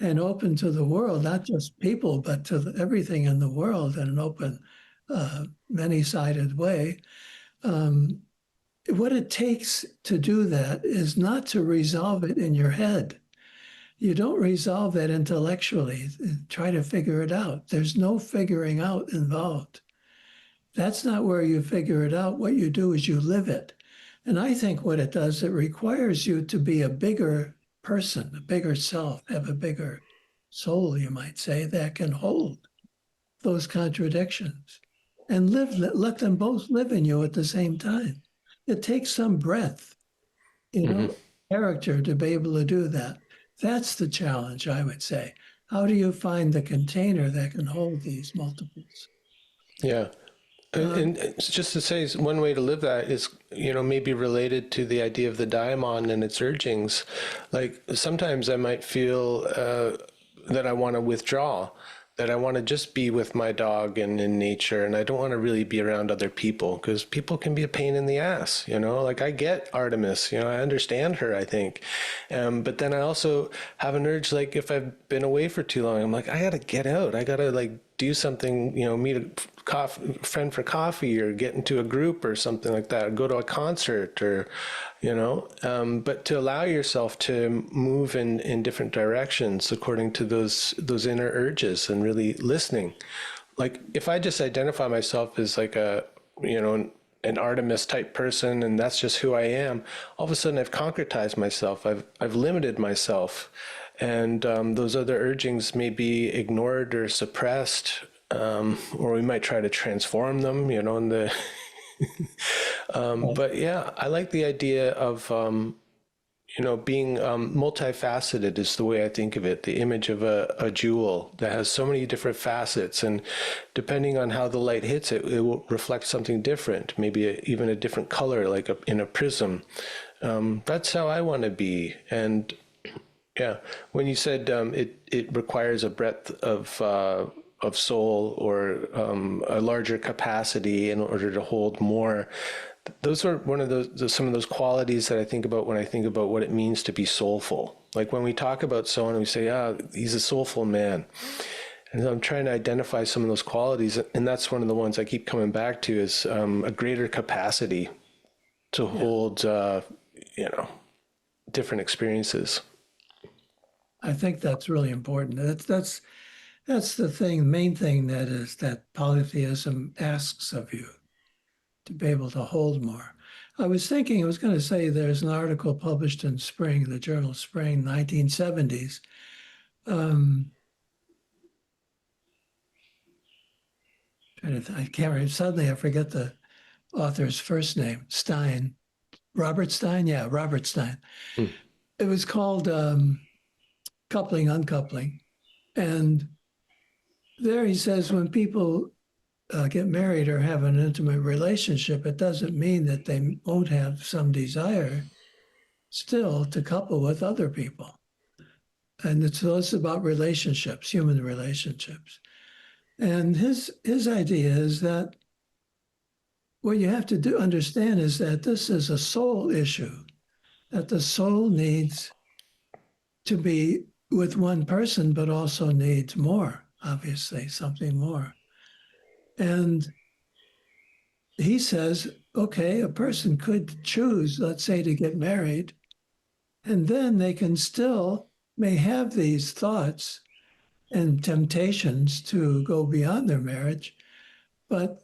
and open to the world, not just people, but to everything in the world in an open, many-sided way. What it takes to do that is not to resolve it in your head. You don't resolve that intellectually, try to figure it out. There's no figuring out involved. That's not where you figure it out. What you do is you live it. And I think what it does, it requires you to be a bigger person, a bigger self, have a bigger soul, you might say, that can hold those contradictions and let them both live in you at the same time. It takes some breadth, Mm-hmm. character to be able to do that. That's the challenge, I would say. How do you find the container that can hold these multiples? Yeah. Uh, And it's just to say, one way to live that is, maybe related to the idea of the daimon and its urgings. Like sometimes I might feel that I want to withdraw, that I want to just be with my dog and in nature, and I don't want to really be around other people because people can be a pain in the ass. Like I get Artemis, I understand her, I think. But then I also have an urge, like if I've been away for too long, I'm like, I got to get out. I got to like do something, meet a friend for coffee or get into a group or something like that, or go to a concert or, but to allow yourself to move in different directions according to those inner urges and really listening. Like if I just identify myself as like an Artemis type person and that's just who I am, all of a sudden I've concretized myself. I've limited myself. And those other urgings may be ignored or suppressed, or we might try to transform them, in the. But yeah, I like the idea of, being multifaceted is the way I think of it. The image of a jewel that has so many different facets, and depending on how the light hits it, it will reflect something different. Maybe even a different color, like in a prism. That's how I want to be, and. Yeah, when you said it requires a breadth of soul or a larger capacity in order to hold more, those are one of some of those qualities that I think about when I think about what it means to be soulful. Like when we talk about someone, we say, he's a soulful man. And I'm trying to identify some of those qualities, and that's one of the ones I keep coming back to is a greater capacity to hold, different experiences. I think that's really important. That's the main thing that polytheism asks of you to be able to hold more. I was going to say there's an article published in Spring, the journal Spring, 1970s. I can't remember. Suddenly I forget the author's first name. Stein, Robert Stein. Yeah, Robert Stein. Mm. It was called Coupling, Uncoupling. And there he says when people get married or have an intimate relationship, it doesn't mean that they won't have some desire still to couple with other people. And it's about relationships, human relationships. And his idea is that what you have to understand is that this is a soul issue, that the soul needs to be with one person, but also needs more, obviously, something more. And he says, okay, a person could choose, let's say, to get married, and then they can still may have these thoughts and temptations to go beyond their marriage, but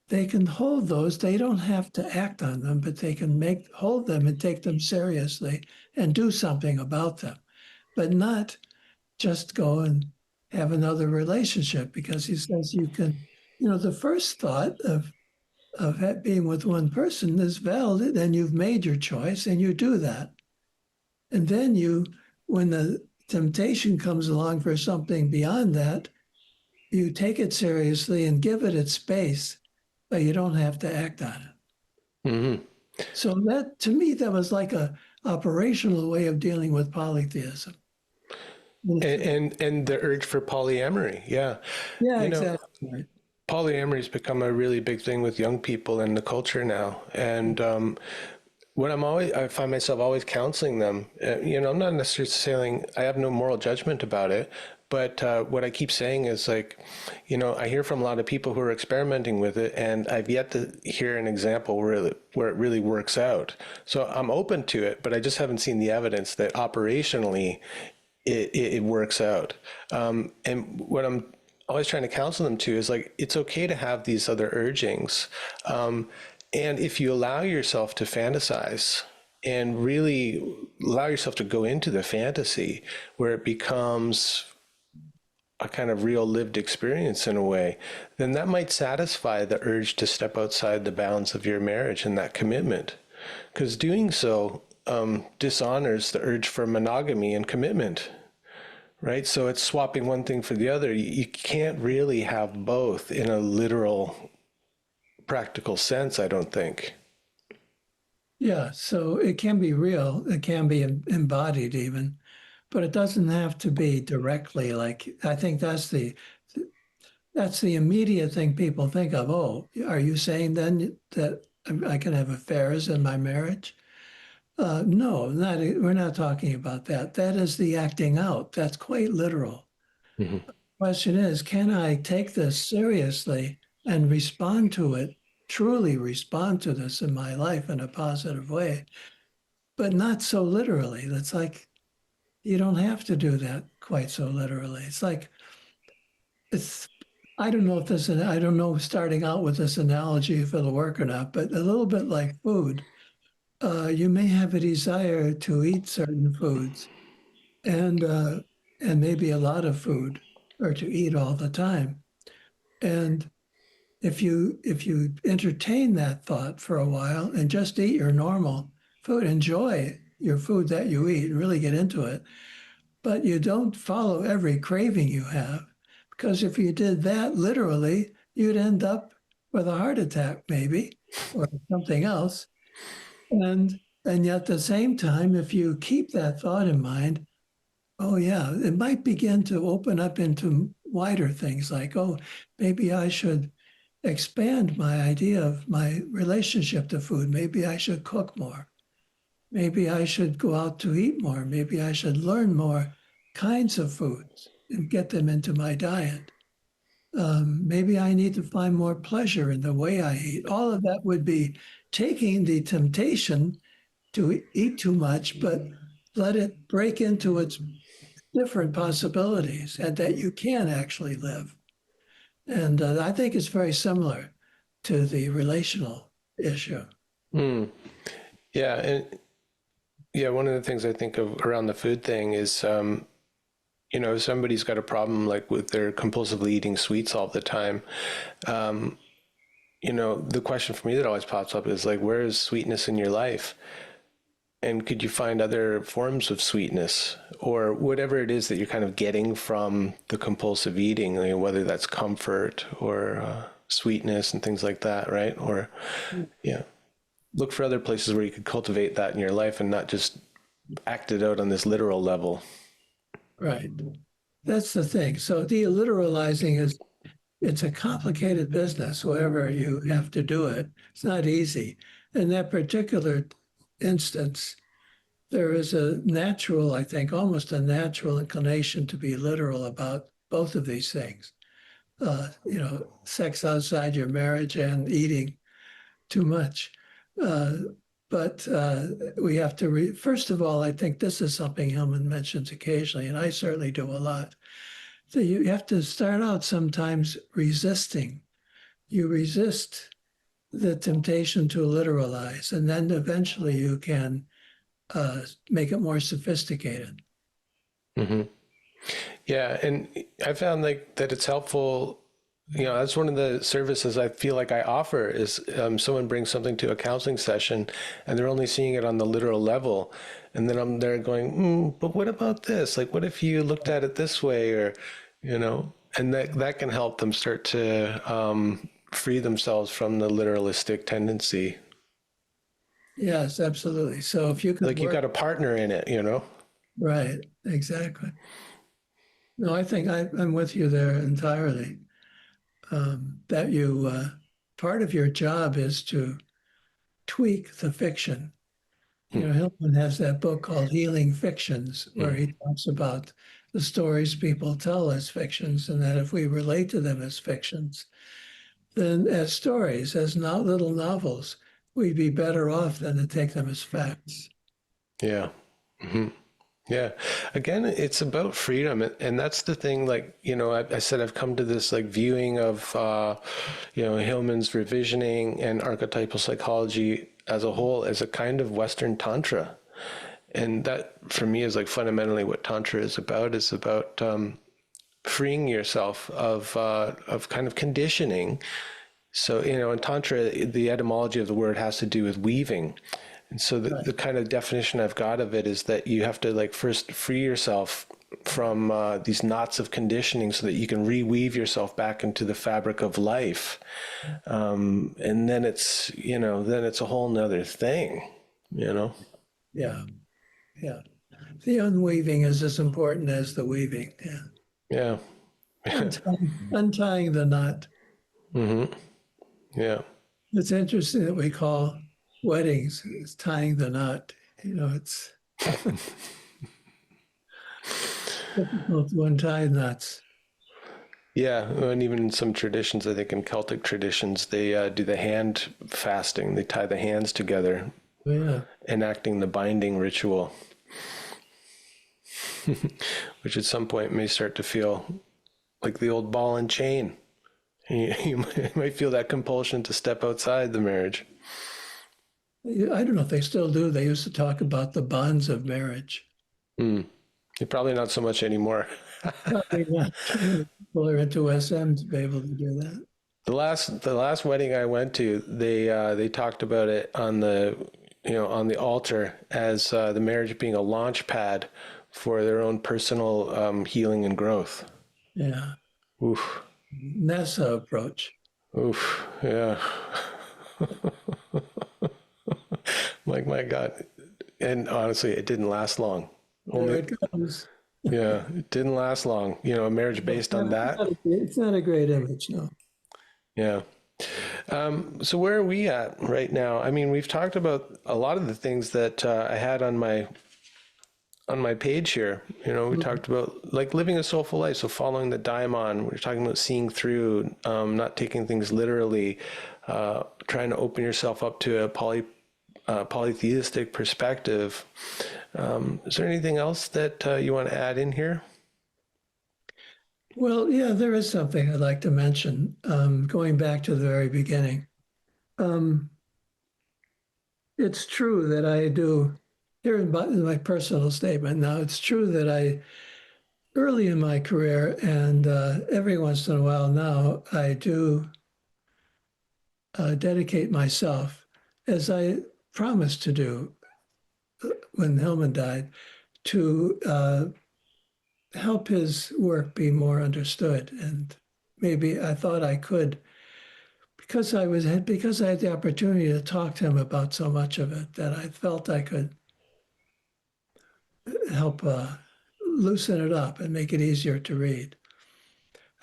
they can hold those. They don't have to act on them, but they can hold them and take them seriously and do something about them, but not just go and have another relationship, because he says you can, the first thought of being with one person is valid, and you've made your choice and you do that. And then when the temptation comes along for something beyond that, you take it seriously and give it its space, but you don't have to act on it. Mm-hmm. So that, to me, that was like a operational way of dealing with polytheism. And the urge for polyamory. Yeah. Yeah, exactly. Right. Polyamory has become a really big thing with young people in the culture now. And what I find myself always counseling them, I'm not necessarily saying I have no moral judgment about it, but what I keep saying is like, I hear from a lot of people who are experimenting with it, and I've yet to hear an example where it really works out. So I'm open to it, but I just haven't seen the evidence that operationally it works out. And what I'm always trying to counsel them to is like, it's okay to have these other urgings. And if you allow yourself to fantasize and really allow yourself to go into the fantasy where it becomes a kind of real lived experience in a way, then that might satisfy the urge to step outside the bounds of your marriage and that commitment. Because doing so dishonors the urge for monogamy and commitment. Right? So it's swapping one thing for the other. You can't really have both in a literal, practical sense, I don't think. Yeah, so it can be real, it can be embodied even, but it doesn't have to be directly. Like, I think that's the immediate thing people think of. Oh, are you saying then that I can have affairs in my marriage? No, we're not talking about that. That is the acting out. That's quite literal. Mm-hmm. The question is, can I take this seriously and respond to it, truly respond to this in my life in a positive way, but not so literally? That's like, you don't have to do that quite so literally. It's like, I don't know I don't know starting out with this analogy if it'll work or not, but a little bit like food. You may have a desire to eat certain foods and maybe a lot of food, or to eat all the time. And if you entertain that thought for a while and just eat your normal food, enjoy your food that you eat, really get into it, but you don't follow every craving you have, because if you did that literally, you'd end up with a heart attack maybe, or something else. And yet at the same time, if you keep that thought in mind, oh yeah, it might begin to open up into wider things like, oh, maybe I should expand my idea of my relationship to food. Maybe I should cook more. Maybe I should go out to eat more. Maybe I should learn more kinds of foods and get them into my diet. Maybe I need to find more pleasure in the way I eat. All of that would be taking the temptation to eat too much, but let it break into its different possibilities, and that you can actually live. And I think it's very similar to the relational issue. Mm. Yeah. And yeah, one of the things I think of around the food thing is, if somebody's got a problem like with their compulsively eating sweets all the time, the question for me that always pops up is like, where is sweetness in your life? And could you find other forms of sweetness, or whatever it is that you're kind of getting from the compulsive eating, whether that's comfort or sweetness and things like that, right? Or, yeah, look for other places where you could cultivate that in your life and not just act it out on this literal level. Right. That's the thing. So de-literalizing it's a complicated business, wherever you have to do it. It's not easy. In that particular instance, there is a natural, I think, almost a natural inclination to be literal about both of these things. Sex outside your marriage and eating too much. But we have to, first of all, I think this is something Hillman mentions occasionally, and I certainly do a lot. So you have to start out sometimes resisting. You resist the temptation to literalize, and then eventually you can make it more sophisticated. Mm-hmm. Yeah, and I found like that it's helpful. That's one of the services I feel like I offer is someone brings something to a counseling session and they're only seeing it on the literal level. And then I'm there going, but what about this? Like, what if you looked at it this way? Or, and that can help them start to free themselves from the literalistic tendency. Yes, absolutely. So if you could like you got a partner in it, Right, exactly. No, I think I'm with you there entirely. That part of your job is to tweak the fiction. Hillman has that book called Healing Fictions, where he talks about the stories people tell as fictions, and that if we relate to them as fictions, then as stories, as not little novels, we'd be better off than to take them as facts. Yeah. Mm-hmm. Yeah. Again, it's about freedom. And that's the thing, like, I said, I've come to this like viewing of, Hillman's revisioning and archetypal psychology as a whole as a kind of Western tantra. And that for me is like fundamentally what tantra is about freeing yourself of kind of conditioning. So, in tantra, the etymology of the word has to do with weaving. And so the kind of definition I've got of it is that you have to like first free yourself from these knots of conditioning so that you can reweave yourself back into the fabric of life. And then it's a whole nother thing, Yeah. Yeah. The unweaving is as important as the weaving. Yeah. Untying the knot. Mm-hmm. Yeah. It's interesting that we call weddings is tying the knot. It's difficult to untie knots. Yeah, and even in some traditions, I think in Celtic traditions, they do the hand fasting. They tie the hands together, enacting the binding ritual, which at some point may start to feel like the old ball and chain. You might feel that compulsion to step outside the marriage. I don't know if they still do. They used to talk about the bonds of marriage. Probably not so much anymore. Probably not. People are into SM to be able to do that. The last wedding I went to, they talked about it on the altar as the marriage being a launch pad for their own personal healing and growth. Yeah. Oof. NASA approach. Oof. Yeah. Like, my God. And honestly, it didn't last long. There it comes. Yeah, it didn't last long. A marriage based on that. It's not a great image, no. Yeah. So where are we at right now? I mean, we've talked about a lot of the things that I had on my page here. We talked about like living a soulful life, so following the daimon. We're talking about seeing through, not taking things literally, trying to open yourself up to a polytheistic perspective. Is there anything else that you want to add in here? Well, yeah, there is something I'd like to mention, going back to the very beginning. It's true that I do, here in my personal statement now, it's true that early in my career and every once in a while now, I do dedicate myself, as I promised to do when Hillman died, to help his work be more understood. And maybe I thought I could because I had the opportunity to talk to him about so much of it, that I felt I could help loosen it up and make it easier to read.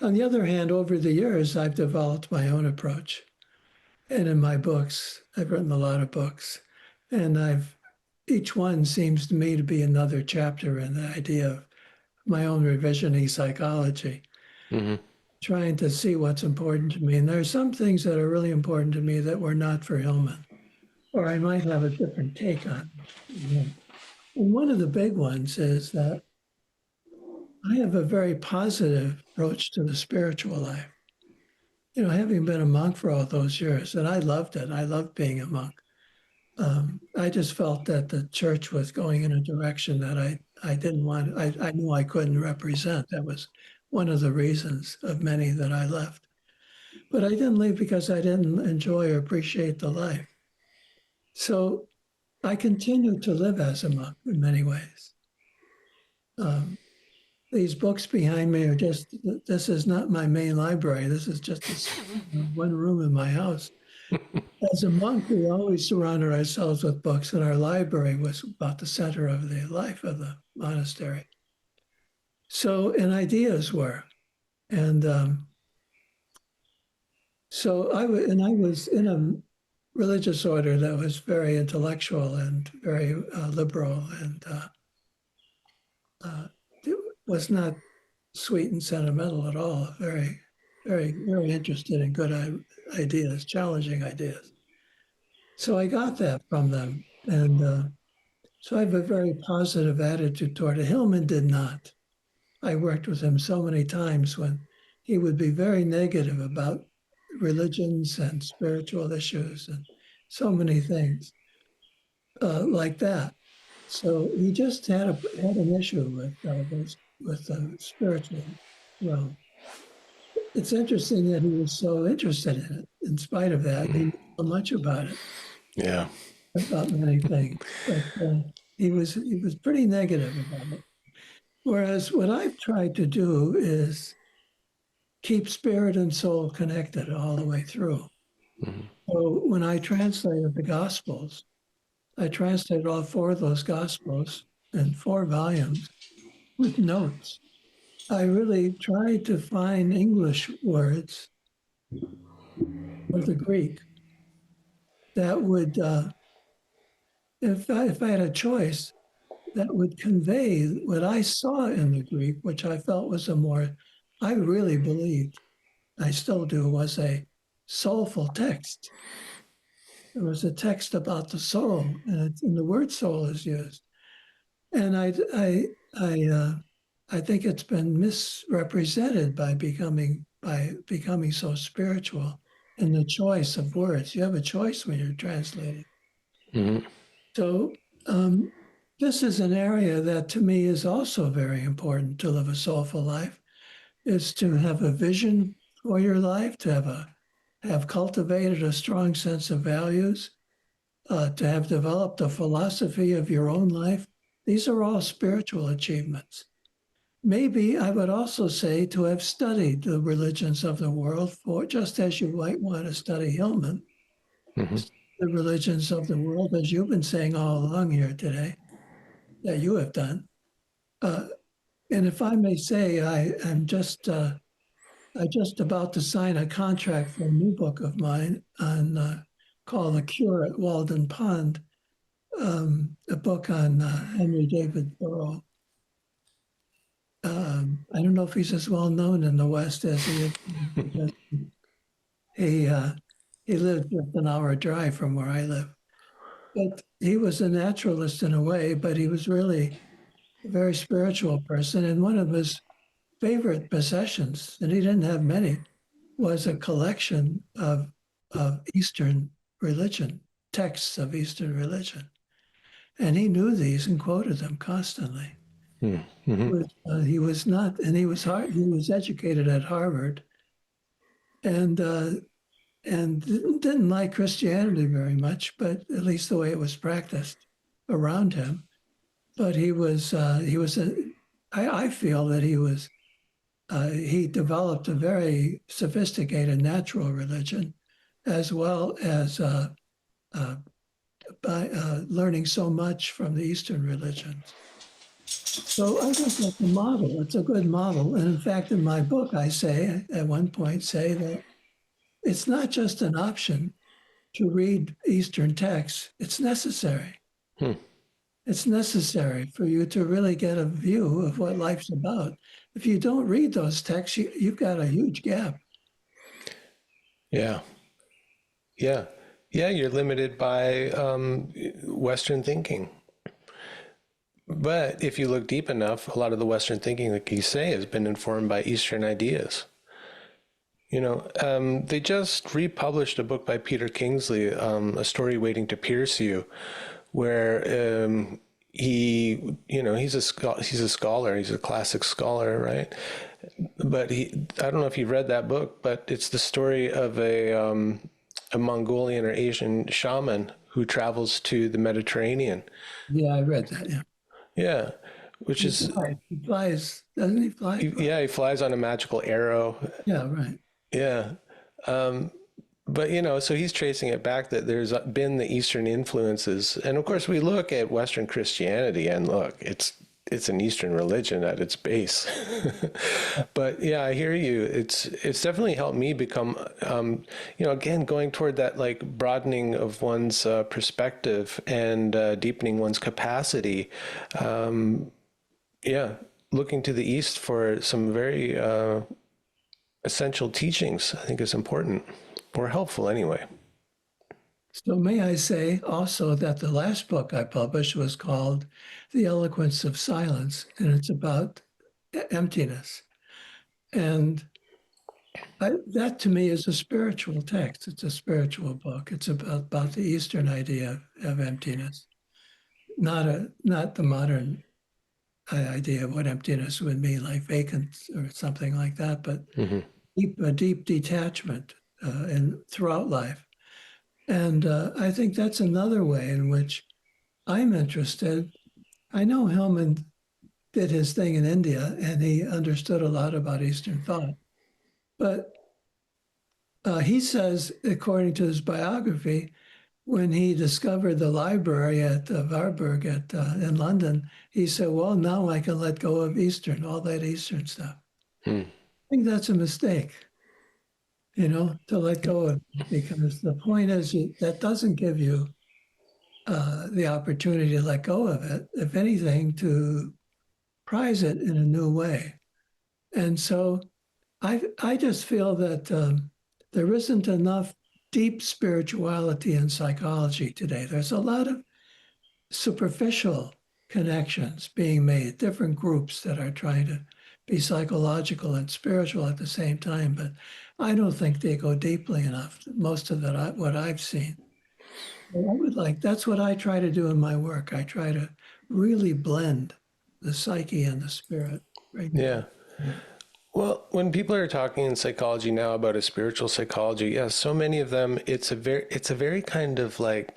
On the other hand, over the years, I've developed my own approach. And in my books, I've written a lot of books, and each one seems to me to be another chapter in the idea of my own revisioning psychology, trying to see what's important to me. And there are some things that are really important to me that were not for Hillman, or I might have a different take on. And one of the big ones is that I have a very positive approach to the spiritual life. Having been a monk for all those years, and I loved it. I loved being a monk. I just felt that the church was going in a direction that I didn't want. I knew I couldn't represent. That was one of the reasons of many that I left. But I didn't leave because I didn't enjoy or appreciate the life. So I continued to live as a monk in many ways. These books behind me are this is not my main library. This is just one room in my house. As a monk, we always surrounded ourselves with books, and our library was about the center of the life of the monastery. And ideas were. And I was in a religious order that was very intellectual and very liberal, and it was not sweet and sentimental at all. Very, very, very interested in good ideas, challenging ideas. So I got that from them. And so I have a very positive attitude toward it. Hillman did not. I worked with him so many times when he would be very negative about religions and spiritual issues and so many things like that. So he just had an issue with the spiritual realm. It's interesting that he was so interested in it. In spite of that, he knew so much about it. Yeah. About many things, but he was pretty negative about it. Whereas what I've tried to do is keep spirit and soul connected all the way through. So when I translated the Gospels, I translated all 4 of those Gospels in 4 volumes with notes. I really tried to find English words or the Greek that would, if I had a choice, that would convey what I saw in the Greek, which I felt was I really believed, I still do, was a soulful text. It was a text about the soul, and the word soul is used. And I think it's been misrepresented by becoming so spiritual in the choice of words. You have a choice when you're translating. So this is an area that to me is also very important to live a soulful life, is to have a vision for your life, to have cultivated a strong sense of values, to have developed a philosophy of your own life. These are all spiritual achievements. Maybe I would also say to have studied the religions of the world, just as you might want to study Hillman, the religions of the world, as you've been saying all along here today, that you have done. And if I may say, I'm just about to sign a contract for a new book of mine called The Cure at Walden Pond, a book on Henry David Thoreau. I don't know if he's as well known in the West as he is, because he lived just an hour drive from where I live. But he was a naturalist in a way, but he was really a very spiritual person. And one of his favorite possessions, and he didn't have many, was a collection of Eastern religion, texts of Eastern religion. And he knew these and quoted them constantly. He was educated at Harvard, and didn't like Christianity very much, but at least the way it was practiced around him. But I feel that he developed a very sophisticated natural religion as well as by learning so much from the Eastern religions. So I think that's a model. It's a good model. And in fact, in my book, I say at one point, say that it's not just an option to read Eastern texts, it's necessary. It's necessary for you to really get a view of what life's about. If you don't read those texts, you've got a huge gap. Yeah. Yeah. Yeah, you're limited by Western thinking. But if you look deep enough, a lot of the Western thinking, like you say, has been informed by Eastern ideas. They just republished a book by Peter Kingsley, A Story Waiting to Pierce You, where he's a scholar, he's a classic scholar, right? But I don't know if you've read that book, but it's the story of a Mongolian or Asian shaman who travels to the Mediterranean. Yeah, I read that. Yeah. Yeah, which is, He flies, doesn't he fly? yeah, he flies on a magical arrow. Yeah, right. Yeah. But, so he's tracing it back that there's been the Eastern influences. And of course, we look at Western Christianity and look, it's an Eastern religion at its base. But yeah, I hear you. It's definitely helped me become, again, going toward that like broadening of one's perspective and deepening one's capacity. Yeah, looking to the East for some very essential teachings, I think is important, or helpful anyway. So may I say also that the last book I published was called The Eloquence of Silence, and it's about emptiness. And that to me is a spiritual text. It's a spiritual book. It's about the Eastern idea of emptiness, not the modern idea of what emptiness would mean, like vacant or something like that, but a deep detachment throughout life. And I think that's another way in which I'm interested. I know Hillman did his thing in India, and he understood a lot about Eastern thought. But he says, according to his biography, when he discovered the library at Warburg in London, he said, well, now I can let go of Eastern, all that Eastern stuff. I think that's a mistake, to let go of it, because the point is that doesn't give you the opportunity to let go of it, if anything, to prize it in a new way. And so I just feel that there isn't enough deep spirituality in psychology today. There's a lot of superficial connections being made, different groups that are trying to be psychological and spiritual at the same time, but I don't think they go deeply enough, most of it, what I've seen. That's what I try to do in my work. I try to really blend the psyche and the spirit. Right? Yeah. Well, when people are talking in psychology now about a spiritual psychology, yes, so many of them, it's a very kind of like,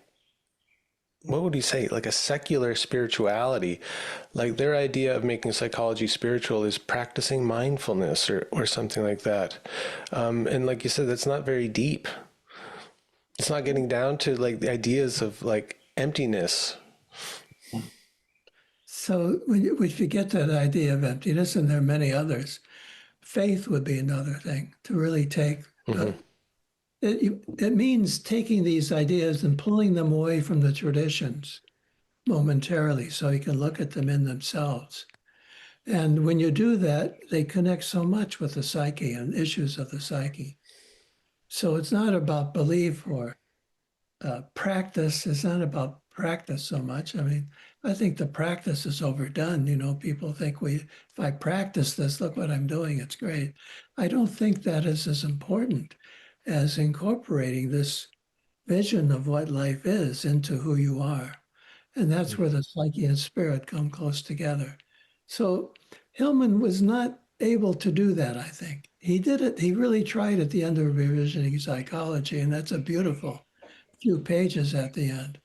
what would you say, like a secular spirituality. Like their idea of making psychology spiritual is practicing mindfulness or something like that. And like you said, that's not very deep. It's not getting down to like the ideas of like emptiness. So if you get that idea of emptiness, and there are many others, faith would be another thing to really take. It means taking these ideas and pulling them away from the traditions momentarily so you can look at them in themselves. And when you do that, they connect so much with the psyche and issues of the psyche. So it's not about belief or practice. It's not about practice so much. I mean, I think the practice is overdone. People think if I practice this, look what I'm doing, it's great. I don't think that is as important as incorporating this vision of what life is into who you are. And that's where the psyche and spirit come close together. So Hillman was not able to do that, I think. He did it. He really tried at the end of Revisioning Psychology, and that's a beautiful few pages at the end.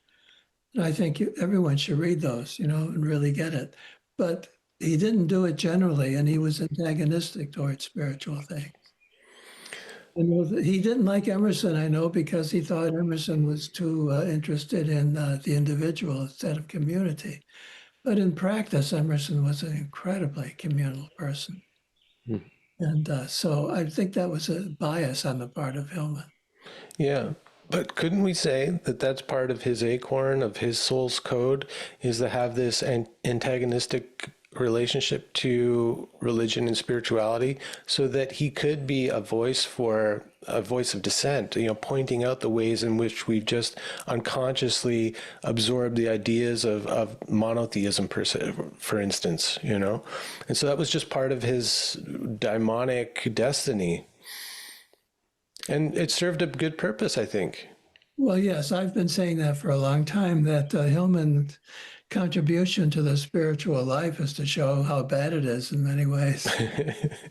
And I think everyone should read those, and really get it. But he didn't do it generally, and he was antagonistic towards spiritual things. I know that he didn't like Emerson, I know, because he thought Emerson was too interested in the individual instead of community. But in practice, Emerson was an incredibly communal person. Hmm. And so I think that was a bias on the part of Hillman. Yeah. But couldn't we say that that's part of his acorn, of his soul's code, is to have this antagonistic relationship to religion and spirituality so that he could be a voice of dissent, pointing out the ways in which we've just unconsciously absorbed the ideas of monotheism, for instance, And so that was just part of his daimonic destiny. And it served a good purpose, I think. Well, yes, I've been saying that for a long time, that Hillman's contribution to the spiritual life is to show how bad it is in many ways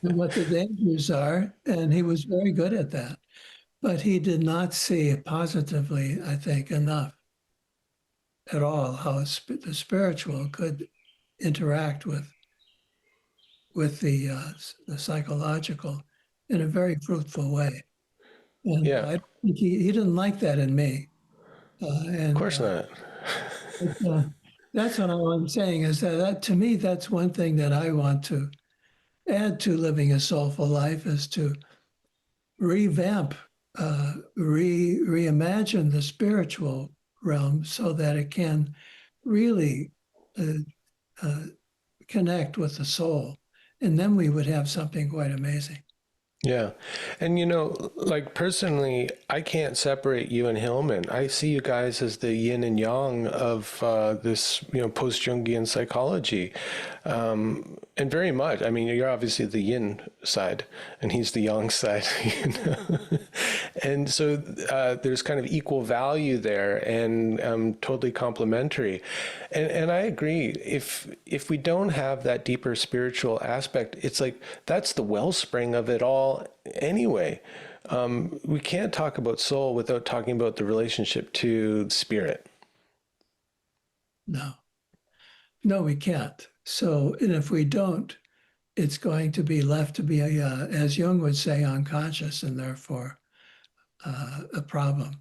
and what the dangers are. And he was very good at that. But he did not see positively, I think, enough at all how the spiritual could interact with the psychological in a very fruitful way. And Yeah, I think he didn't like that in me. of And course not. but, that's what I'm saying is that to me, that's one thing that I want to add to living a soulful life is to revamp, reimagine the spiritual realm so that it can really uh, uh, connect with the soul. And then we would have something quite amazing. Yeah. And like personally, I can't separate you and Hillman. I see you guys as the yin and yang of this, post-Jungian psychology. And very much. I mean, you're obviously the yin side and he's the yang side, And so there's kind of equal value there and totally complementary. And I agree. If we don't have that deeper spiritual aspect, it's like that's the wellspring of it all anyway. We can't talk about soul without talking about the relationship to spirit. No, no, we can't. So, and if we don't, it's going to be left to be, as Jung would say, unconscious and therefore a problem.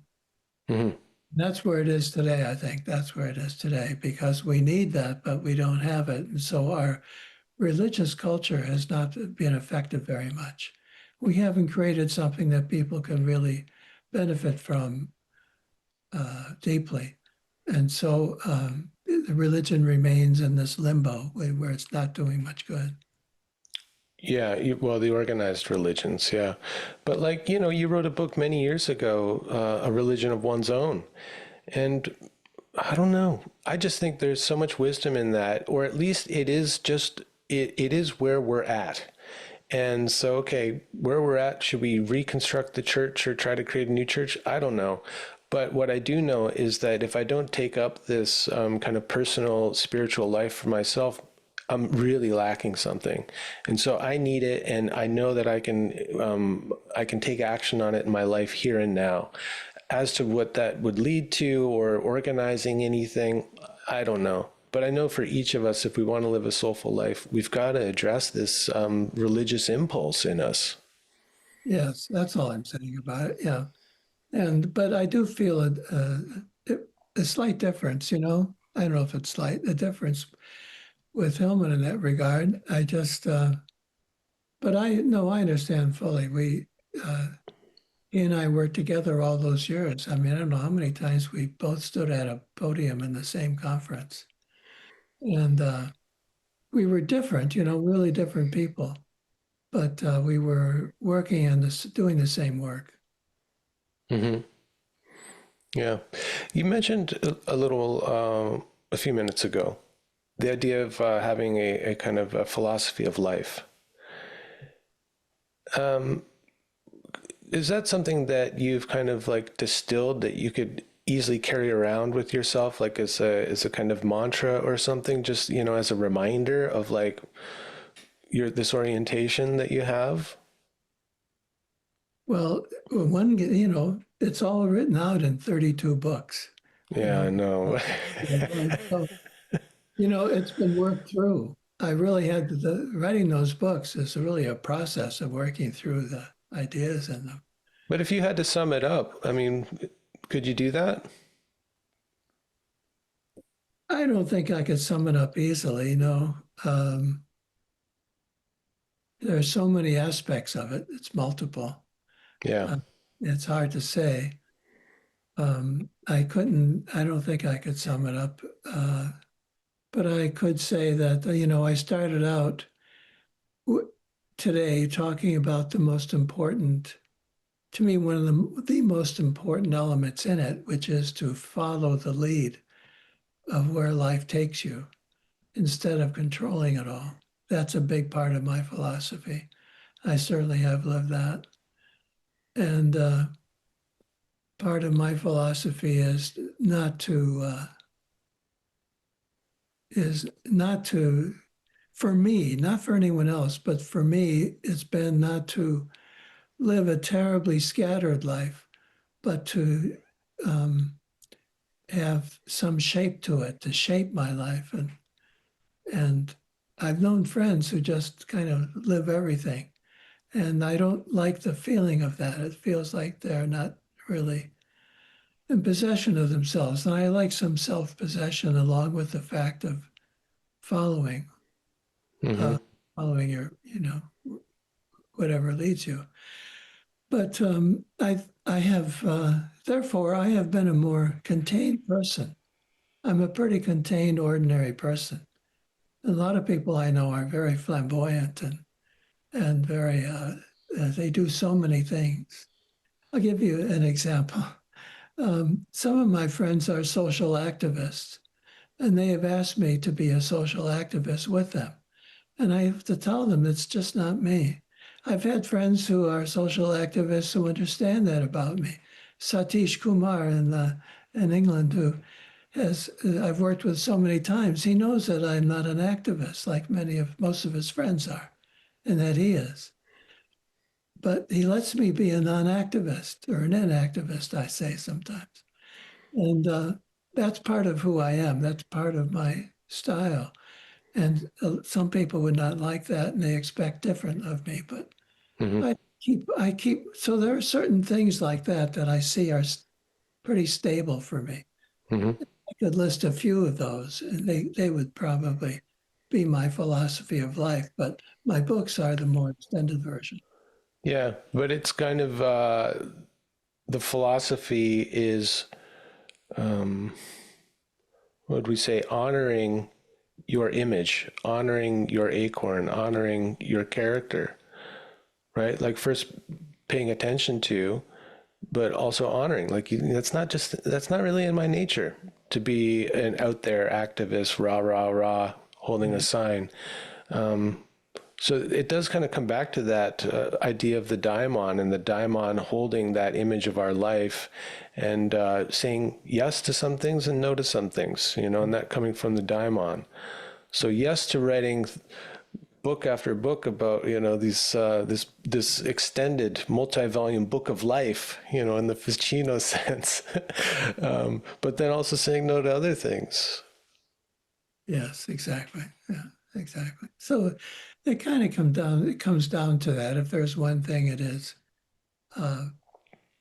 Hmm. That's where it is today, I think. That's where it is today because we need that, but we don't have it. And so our religious culture has not been effective very much. We haven't created something that people can really benefit from deeply. And so the religion remains in this limbo where it's not doing much good. Yeah, well, the organized religions, yeah. But like, you wrote a book many years ago, A Religion of One's Own. And I don't know. I just think there's so much wisdom in that, or at least it is just, it is where we're at. And so, okay, where we're at, should we reconstruct the church or try to create a new church? I don't know. But what I do know is that if I don't take up this kind of personal spiritual life for myself, I'm really lacking something, and so I need it, and I know that I can take action on it in my life here and now. As to what that would lead to or organizing anything, I don't know. But I know for each of us, if we want to live a soulful life, we've got to address this religious impulse in us. Yes, that's all I'm saying about it. Yeah. But I do feel a slight difference, I don't know if it's slight, a difference with Hillman in that regard. But I no, I understand fully. He and I worked together all those years. I mean, I don't know how many times we both stood at a podium in the same conference. And we were different, really different people. But we were working on this, doing the same work. Hmm. Yeah. You mentioned a little, a few minutes ago, the idea of having a kind of a philosophy of life. Um, is that something that you've kind of like distilled that you could easily carry around with yourself, like as a kind of mantra or something, just, as a reminder of like this orientation that you have? Well, it's all written out in 32 books. Yeah, I know. So, it's been worked through. I really writing those books is really a process of working through the ideas in them. But if you had to sum it up, I mean, could you do that? I don't think I could sum it up easily. No, there are so many aspects of it. It's multiple. Yeah. It's hard to say. I don't think I could sum it up. But I could say that, I started out today talking about the most important, to me, one of the most important elements in it, which is to follow the lead of where life takes you instead of controlling it all. That's a big part of my philosophy. I certainly have lived that. And part of my philosophy is not to, for me, not for anyone else, but for me, it's been not to live a terribly scattered life, but to have some shape to it, to shape my life. And I've known friends who just kind of live everything. And I don't like the feeling of that. It feels like they're not really in possession of themselves. And I like some self-possession along with the fact of following, Mm-hmm. following your, whatever leads you. But I have, therefore, I have been a more contained person. I'm a pretty contained, ordinary person. A lot of people I know are very flamboyant and very, they do so many things. I'll give you an example. Some of my friends are social activists, and they have asked me to be a social activist with them. And I have to tell them it's just not me. I've had friends who are social activists who understand that about me. Satish Kumar in England, who I've worked with so many times, he knows that I'm not an activist like most of his friends are, and that he is. But he lets me be a non-activist or an inactivist, I say sometimes. And that's part of who I am. That's part of my style. And some people would not like that, and they expect different of me. But Mm-hmm. I keep. So there are certain things like that I see are pretty stable for me. Mm-hmm. I could list a few of those, and they would probably be my philosophy of life. But my books are the more extended version. Yeah, but it's kind of the philosophy is, what would we say, honoring your image, honoring your acorn, honoring your character, right? Like first paying attention to, but also honoring. Like that's not really in my nature to be an out there activist, rah rah rah, holding a sign. So it does kind of come back to that idea of the daimon and the daimon holding that image of our life and saying yes to some things and no to some things, and that coming from the daimon. So yes to writing book after book about, this extended multi-volume book of life, in the Ficino sense, but then also saying no to other things. Yes, exactly. Yeah, exactly. So it kind of comes down to that. If there's one thing, it is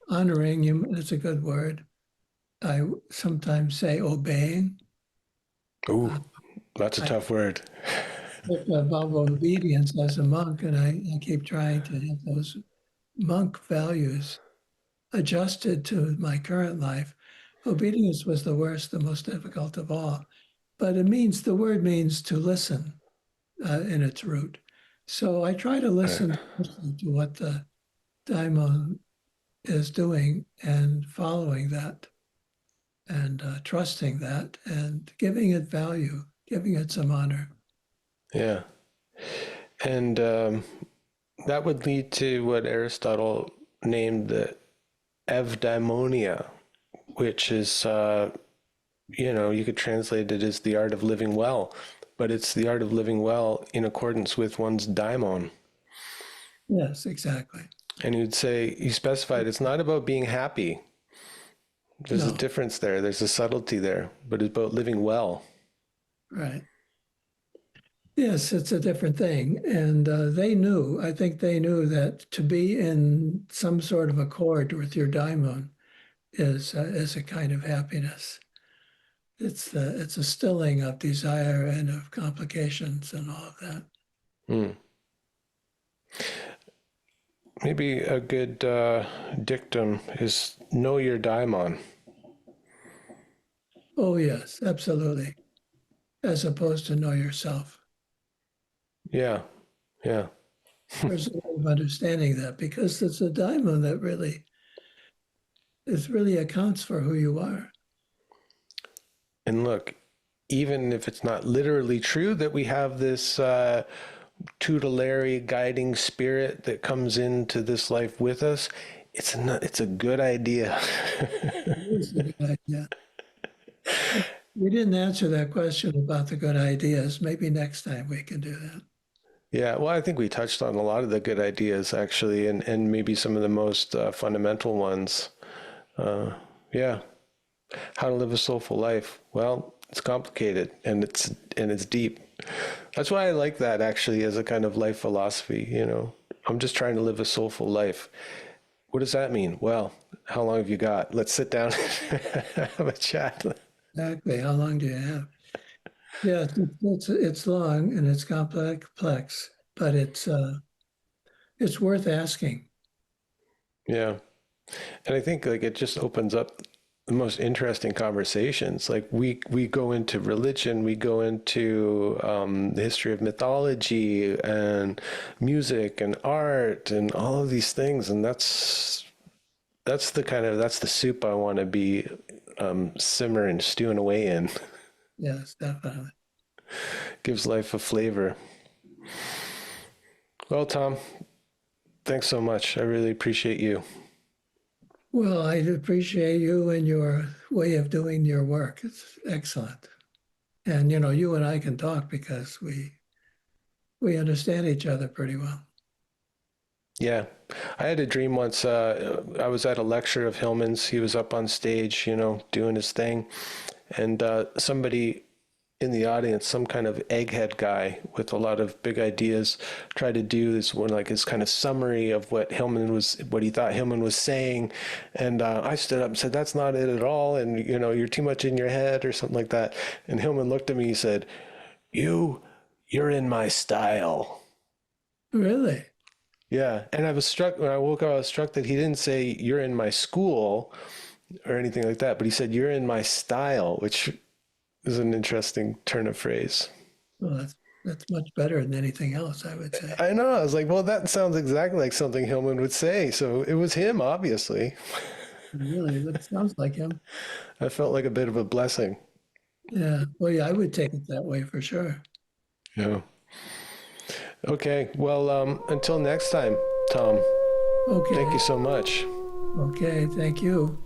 honoring you. It's a good word. I sometimes say obeying. Ooh, Uh, that's a I tough word. took a vow of obedience as a monk, and I keep trying to have those monk values adjusted to my current life. Obedience was the worst, the most difficult of all. But the word means to listen in its root. So I try to Right. listen to what the daimon is doing and following that and trusting that and giving it value, giving it some honor. Yeah. And that would lead to what Aristotle named the evdaimonia, which is, you could translate it as the art of living well, but it's the art of living well in accordance with one's daimon. Yes, exactly. And he specified it's not about being happy. There's a No, difference there. There's a subtlety there, but it's about living well. right. Yes, it's a different thing. And I think they knew that to be in some sort of accord with your daimon is a kind of happiness. It's a stilling of desire and of complications and all of that. Hmm. Maybe a good dictum is know your daimon. Oh, yes, absolutely. As opposed to know yourself. Yeah, yeah. There's a way of understanding that because it's a daimon that really accounts for who you are. And look, even if it's not literally true that we have this tutelary guiding spirit that comes into this life with us, it's a good idea. It is a good idea. We didn't answer that question about the good ideas. Maybe next time we can do that. Yeah, well, I think we touched on a lot of the good ideas actually, and maybe some of the most fundamental ones. Yeah, how to live a soulful life. Well, it's complicated and it's deep. That's why I like that actually as a kind of life philosophy. I'm just trying to live a soulful life. What does that mean? Well, how long have you got? Let's sit down and have a chat. Exactly. How long do you have? Yeah, it's long and it's complex, but it's worth asking. Yeah. And I think like it just opens up the most interesting conversations. Like we go into religion, we go into the history of mythology and music and art and all of these things, and that's the soup I want to be simmering, stewing away in. Yes, definitely. Gives life a flavor. Well, Tom, thanks so much. I really appreciate you. Well, I appreciate you and your way of doing your work. It's excellent. And you and I can talk because we understand each other pretty well. Yeah. I had a dream once. I was at a lecture of Hillman's. He was up on stage, doing his thing. And somebody in the audience, some kind of egghead guy with a lot of big ideas, tried to do this one, like his kind of summary of what he thought Hillman was saying. And I stood up and said, "That's not it at all. And, you're too much in your head," or something like that. And Hillman looked at me, he said, you're in my style. Really? Yeah, and I was struck when I woke up. I was struck that he didn't say "you're in my school" or anything like that, but he said "you're in my style," which is an interesting turn of phrase. Well, that's much better than anything else, I would say. I know. I was like, well, that sounds exactly like something Hillman would say. So it was him, obviously. Really, that sounds like him. I felt like a bit of a blessing. Yeah. Well, yeah, I would take it that way for sure. Yeah. Okay. Well, until next time, Tom. Okay. Thank you so much. Okay. Thank you.